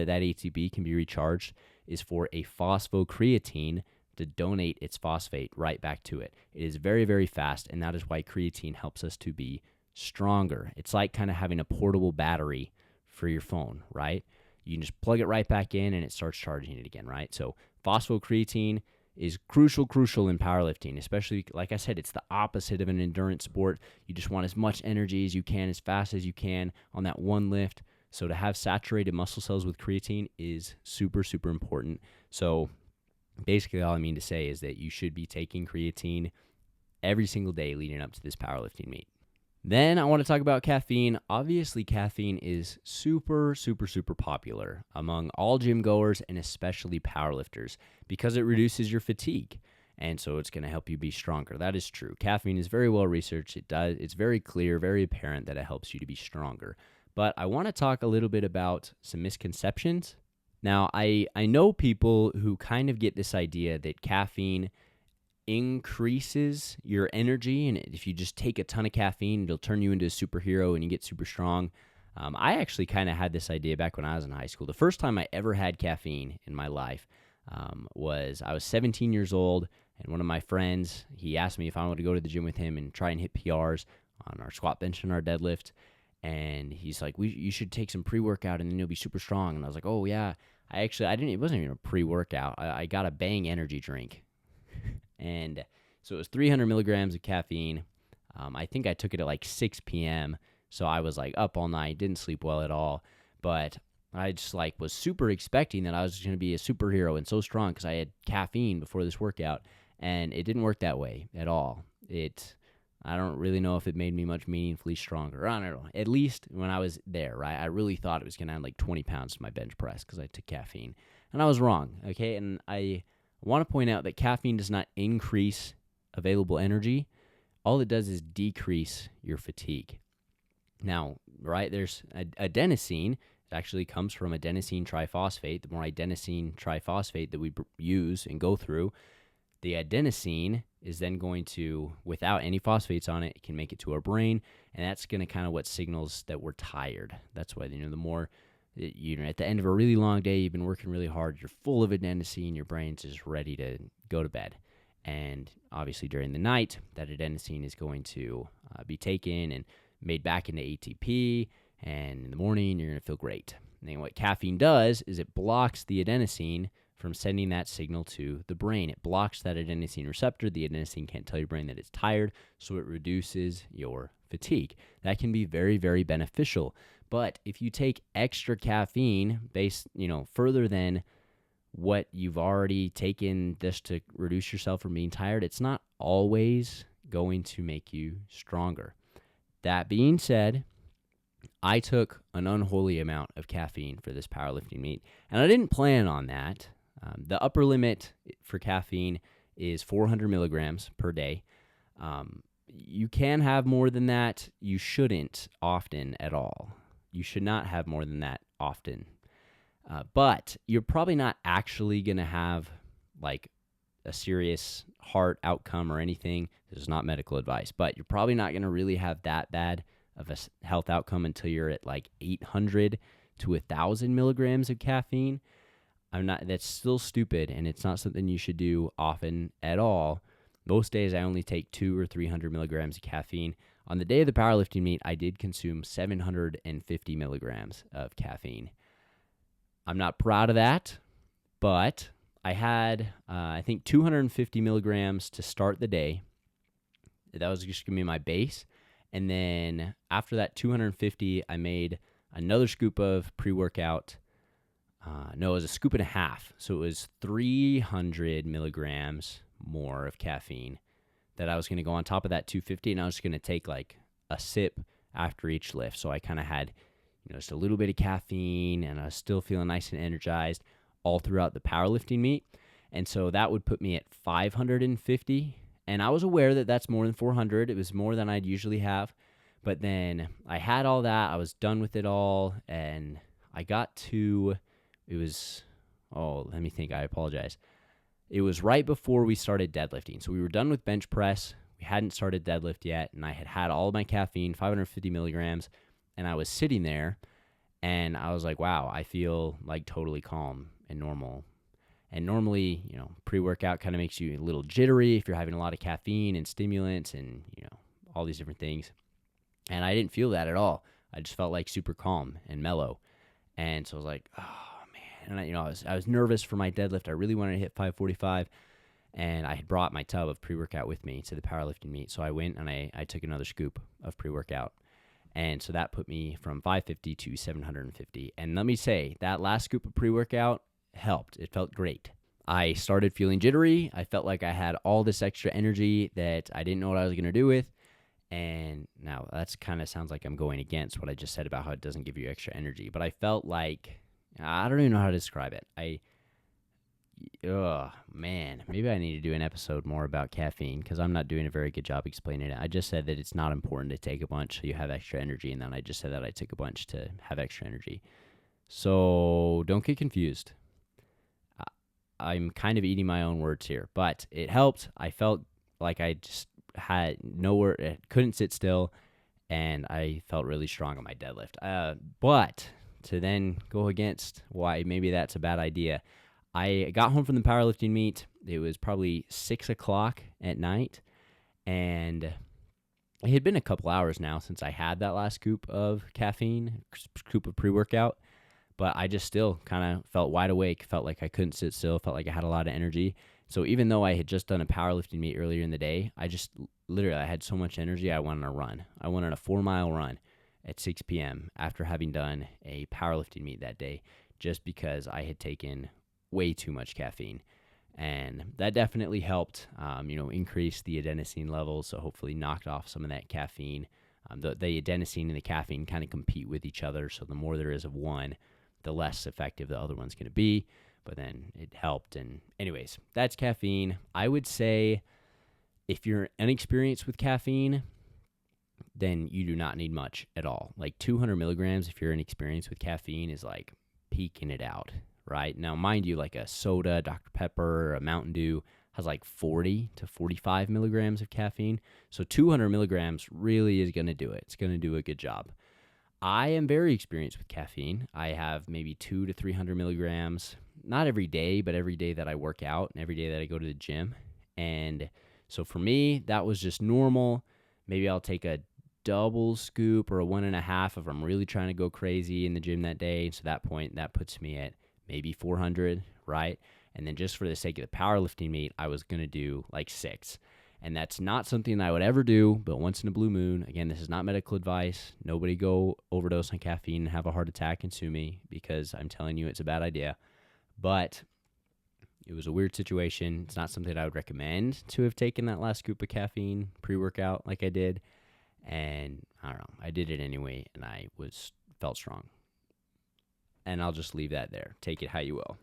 ATP can be recharged is for a phosphocreatine to donate its phosphate right back to it. It is very, very fast, and that is why creatine helps us to be stronger. It's like kind of having a portable battery for your phone, right? You can just plug it right back in and it starts charging it again, right? So phosphocreatine is crucial in powerlifting, especially, like I said, it's the opposite of an endurance sport. You just want as much energy as you can, as fast as you can on that one lift. So to have saturated muscle cells with creatine is super, super important. So basically all I mean to say is that you should be taking creatine every single day leading up to this powerlifting meet. Then I want to talk about caffeine. Obviously, caffeine is super, super, super popular among all gym goers and especially powerlifters because it reduces your fatigue. And so it's going to help you be stronger. That is true. Caffeine is very well researched. It's very clear, very apparent that it helps you to be stronger. But I want to talk a little bit about some misconceptions. Now, I know people who kind of get this idea that caffeine increases your energy, and if you just take a ton of caffeine, it'll turn you into a superhero and you get super strong. I actually kind of had this idea back when I was in high school. The first time I ever had caffeine in my life was I was 17 years old, and one of my friends, he asked me if I wanted to go to the gym with him and try and hit PRs on our squat bench and our deadlift. And he's like, you should take some pre-workout and then you'll be super strong. And I was like, oh yeah. It wasn't even a pre-workout. I got a Bang energy drink. And so it was 300 milligrams of caffeine. I think I took it at like 6 p.m. So I was like up all night, didn't sleep well at all. But I just was super expecting that I was going to be a superhero and so strong because I had caffeine before this workout. And it didn't work that way at all. I don't really know if it made me much meaningfully stronger. I don't know. At least when I was there, right? I really thought it was going to add like 20 pounds to my bench press because I took caffeine. And I was wrong, okay? And I want to point out that caffeine does not increase available energy. All it does is decrease your fatigue. Now, right, there's adenosine. It actually comes from adenosine triphosphate. The more adenosine triphosphate that we use and go through, the adenosine is then going to, without any phosphates on it, it can make it to our brain, and that's going to kind of what signals that we're tired. That's why, the more, at the end of a really long day, you've been working really hard, you're full of adenosine, your brain's just ready to go to bed. And obviously during the night, that adenosine is going to be taken and made back into ATP, and in the morning, you're going to feel great. And then what caffeine does is it blocks the adenosine from sending that signal to the brain. It blocks that adenosine receptor. The adenosine can't tell your brain that it's tired, so it reduces your fatigue. That can be very, very beneficial. But if you take extra caffeine based, further than what you've already taken just to reduce yourself from being tired, it's not always going to make you stronger. That being said, I took an unholy amount of caffeine for this powerlifting meet, and I didn't plan on that. The upper limit for caffeine is 400 milligrams per day. You can have more than that. You shouldn't often at all. You should not have more than that often. But you're probably not actually going to have a serious heart outcome or anything. This is not medical advice, but you're probably not going to really have that bad of a health outcome until you're at 800 to 1,000 milligrams of caffeine. That's still stupid, and it's not something you should do often at all. Most days I only take 200 or 300 milligrams of caffeine. On the day of the powerlifting meet, I did consume 750 milligrams of caffeine. I'm not proud of that, but I had, I think, 250 milligrams to start the day. That was just going to be my base. And then after that 250, I made another scoop of pre-workout. It was a scoop and a half. So it was 300 milligrams more of caffeine that I was going to go on top of that 250, and I was just going to take a sip after each lift. So I kind of had, just a little bit of caffeine, and I was still feeling nice and energized all throughout the powerlifting meet. And so that would put me at 550. And I was aware that that's more than 400. It was more than I'd usually have. But then I had all that. I was done with it all, and I got to, it was, let me think. I apologize. It was right before we started deadlifting. So we were done with bench press. We hadn't started deadlift yet. And I had all of my caffeine, 550 milligrams. And I was sitting there and I was like, wow, I feel like totally calm and normal. And normally, pre-workout kind of makes you a little jittery if you're having a lot of caffeine and stimulants and, all these different things. And I didn't feel that at all. I just felt like super calm and mellow. And so I was like, oh man. And I was nervous for my deadlift. I really wanted to hit 545. And I had brought my tub of pre-workout with me to the powerlifting meet. So I went and I took another scoop of pre-workout. And so that put me from 550 to 750. And let me say, that last scoop of pre-workout helped. It felt great. I started feeling jittery. I felt like I had all this extra energy that I didn't know what I was going to do with. And now that's kind of sounds like I'm going against what I just said about how it doesn't give you extra energy. But I felt like, I don't even know how to describe it. Maybe I need to do an episode more about caffeine because I'm not doing a very good job explaining it. I just said that it's not important to take a bunch so you have extra energy. And then I just said that I took a bunch to have extra energy. So don't get confused. I'm kind of eating my own words here, but it helped. I felt like I just had nowhere, couldn't sit still, and I felt really strong on my deadlift. But to then go against why maybe that's a bad idea, I got home from the powerlifting meet. It was probably 6 o'clock at night, and it had been a couple hours now since I had that last scoop of caffeine, scoop of pre-workout. But I just still kind of felt wide awake, felt like I couldn't sit still, felt like I had a lot of energy. So even though I had just done a powerlifting meet earlier in the day, I had so much energy, I went on a run. I went on a 4-mile run at 6 p.m. after having done a powerlifting meet that day, just because I had taken way too much caffeine. And that definitely helped, increase the adenosine levels, so hopefully knocked off some of that caffeine. The adenosine and the caffeine kind of compete with each other, so the more there is of one, the less effective the other one's going to be. But then it helped. And anyways, that's caffeine. I would say if you're inexperienced with caffeine, then you do not need much at all. Like 200 milligrams, if you're inexperienced with caffeine, is like peaking it out, right? Now, mind you, like a soda, Dr. Pepper, or a Mountain Dew has like 40 to 45 milligrams of caffeine. So 200 milligrams really is going to do it. It's going to do a good job. I am very experienced with caffeine. I have maybe 200 to 300 milligrams, not every day, but every day that I work out and every day that I go to the gym. And so for me, that was just normal. Maybe I'll take a double scoop or a 1.5 if I'm really trying to go crazy in the gym that day. So that point, that puts me at maybe 400, right? And then just for the sake of the powerlifting meet, I was going to do like 6. And that's not something I would ever do, but once in a blue moon. Again, this is not medical advice. Nobody go overdose on caffeine and have a heart attack and sue me, because I'm telling you it's a bad idea. But it was a weird situation. It's not something I would recommend to have taken that last scoop of caffeine pre-workout like I did. And I don't know, I did it anyway, and I felt strong. And I'll just leave that there. Take it how you will.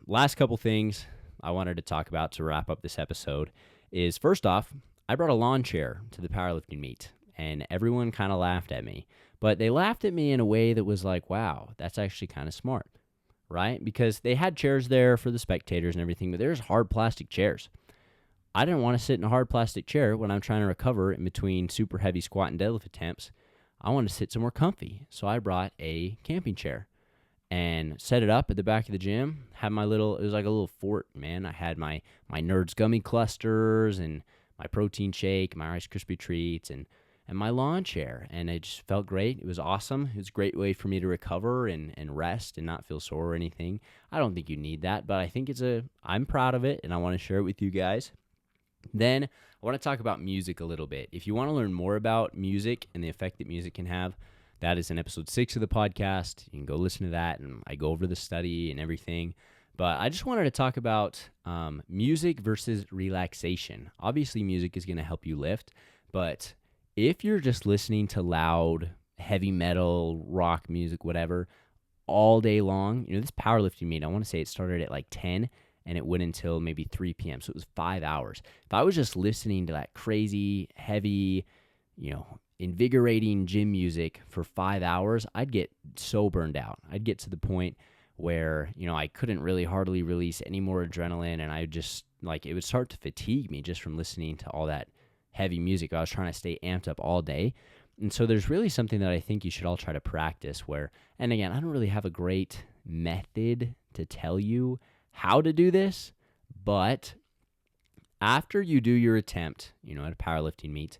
Last couple things I wanted to talk about to wrap up this episode is, first off, I brought a lawn chair to the powerlifting meet, and everyone kind of laughed at me. But they laughed at me in a way that was like, wow, that's actually kind of smart, right? Because they had chairs there for the spectators and everything, but there's hard plastic chairs. I didn't want to sit in a hard plastic chair when I'm trying to recover in between super heavy squat and deadlift attempts. I wanted to sit somewhere comfy, so I brought a camping chair and set it up at the back of the gym. Had it was like a little fort, man. I had my Nerds gummy clusters and my protein shake, my Rice Krispie treats, and my lawn chair. And it just felt great. It was awesome. It was a great way for me to recover and rest and not feel sore or anything. I don't think you need that, but I think I'm proud of it, and I want to share it with you guys. Then I want to talk about music a little bit. If you want to learn more about music and the effect that music can have, that is in episode 6 of the podcast. You can go listen to that, and I go over the study and everything. But I just wanted to talk about music versus relaxation. Obviously, music is going to help you lift, but if you're just listening to loud, heavy metal, rock music, whatever, all day long, this powerlifting meet, I want to say it started at like 10, and it went until maybe 3 p.m., so it was 5 hours. If I was just listening to that crazy, heavy, invigorating gym music for 5 hours, I'd get so burned out. I'd get to the point where, I couldn't really hardly release any more adrenaline, and I just, it would start to fatigue me just from listening to all that heavy music. I was trying to stay amped up all day. And so there's really something that I think you should all try to practice where, and again, I don't really have a great method to tell you how to do this, but after you do your attempt, at a powerlifting meet,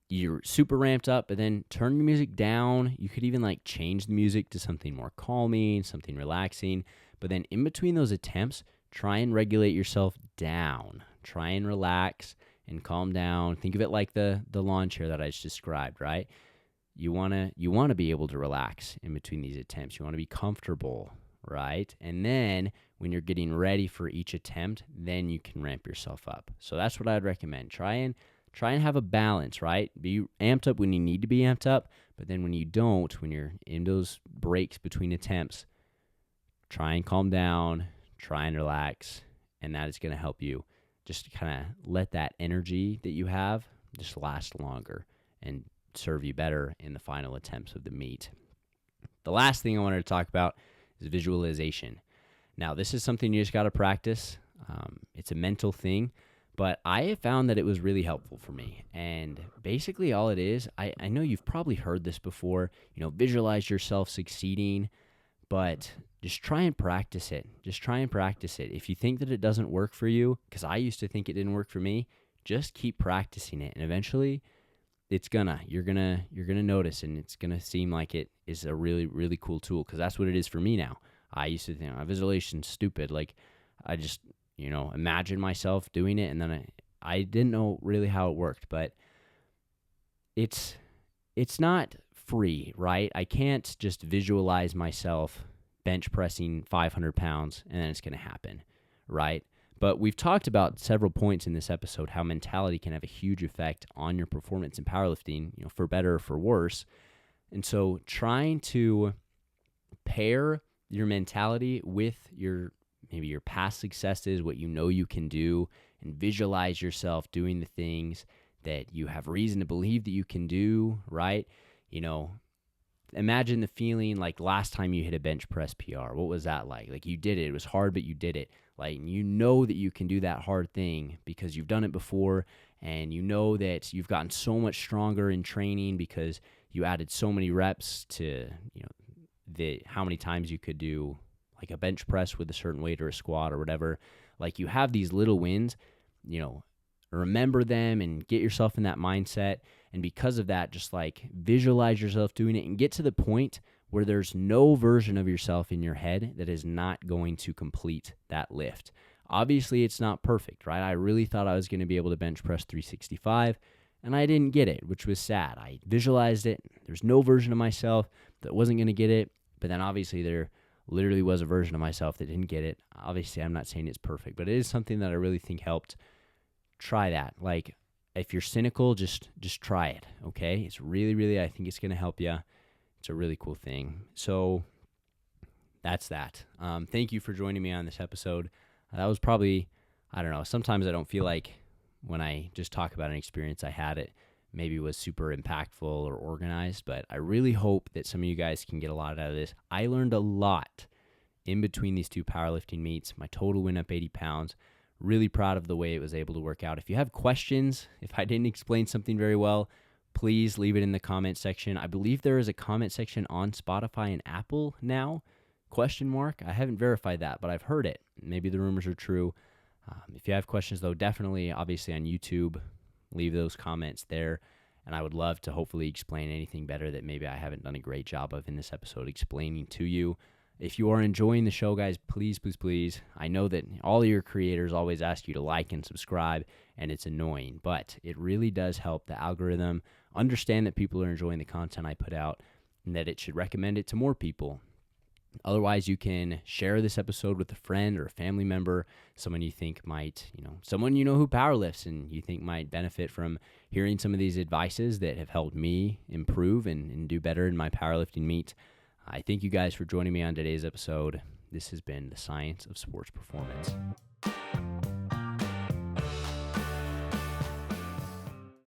you're super ramped up, but then turn your music down. You could even change the music to something more calming, something relaxing. But then in between those attempts, try and regulate yourself down. Try and relax and calm down. Think of it like the lawn chair that I just described, right? You wanna be able to relax in between these attempts. You want to be comfortable, right? And then when you're getting ready for each attempt, then you can ramp yourself up. So that's what I'd recommend. Try and have a balance, right? Be amped up when you need to be amped up, but then when you don't, when you're in those breaks between attempts, try and calm down, try and relax, and that is going to help you just kind of let that energy that you have just last longer and serve you better in the final attempts of the meet. The last thing I wanted to talk about is visualization. Now, this is something you just got to practice. It's a mental thing. But I have found that it was really helpful for me. And basically all it is, I know you've probably heard this before, visualize yourself succeeding, but just try and practice it. Just try and practice it. If you think that it doesn't work for you, because I used to think it didn't work for me, just keep practicing it. And eventually you're gonna notice, and it's gonna seem like it is a really, really cool tool, because that's what it is for me now. I used to think visualization's stupid. I just imagine myself doing it, and then I didn't know really how it worked, but it's not free, right? I can't just visualize myself bench pressing 500 pounds and then it's going to happen, right? But we've talked about several points in this episode how mentality can have a huge effect on your performance in powerlifting, for better or for worse. And so trying to pair your mentality with maybe your past successes, what you can do, and visualize yourself doing the things that you have reason to believe that you can do, right? Imagine the feeling like last time you hit a bench press PR. What was that like? You did it. It was hard, but you did it. That you can do that hard thing because you've done it before, and that you've gotten so much stronger in training because you added so many reps to, how many times you could do a bench press with a certain weight or a squat or whatever. You have these little wins, remember them and get yourself in that mindset. And because of that, just visualize yourself doing it and get to the point where there's no version of yourself in your head that is not going to complete that lift. Obviously, it's not perfect, right? I really thought I was going to be able to bench press 365, and I didn't get it, which was sad. I visualized it. There's no version of myself that wasn't going to get it, but then obviously there literally was a version of myself that didn't get it. Obviously, I'm not saying it's perfect, but it is something that I really think helped. Try that. If you're cynical, just try it, okay? It's really, really, I think it's going to help you. It's a really cool thing. So that's that. Thank you for joining me on this episode. That was probably, I don't know, sometimes I don't feel like when I just talk about an experience I had, it maybe was super impactful or organized, but I really hope that some of you guys can get a lot out of this. I learned a lot in between these two powerlifting meets. My total went up 80 pounds. Really proud of the way it was able to work out. If you have questions, if I didn't explain something very well, please leave it in the comment section. I believe there is a comment section on Spotify and Apple now, ? I haven't verified that, but I've heard it. Maybe the rumors are true. If you have questions, though, definitely, obviously on YouTube, leave those comments there. And I would love to hopefully explain anything better that maybe I haven't done a great job of in this episode explaining to you. If you are enjoying the show, guys, please, please, please. I know that all of your creators always ask you to like and subscribe, and it's annoying, but it really does help the algorithm understand that people are enjoying the content I put out and that it should recommend it to more people. Otherwise, you can share this episode with a friend or a family member, someone you think might, someone who powerlifts and you think might benefit from hearing some of these advices that have helped me improve and do better in my powerlifting meet. I thank you guys for joining me on today's episode. This has been The Science of Sports Performance.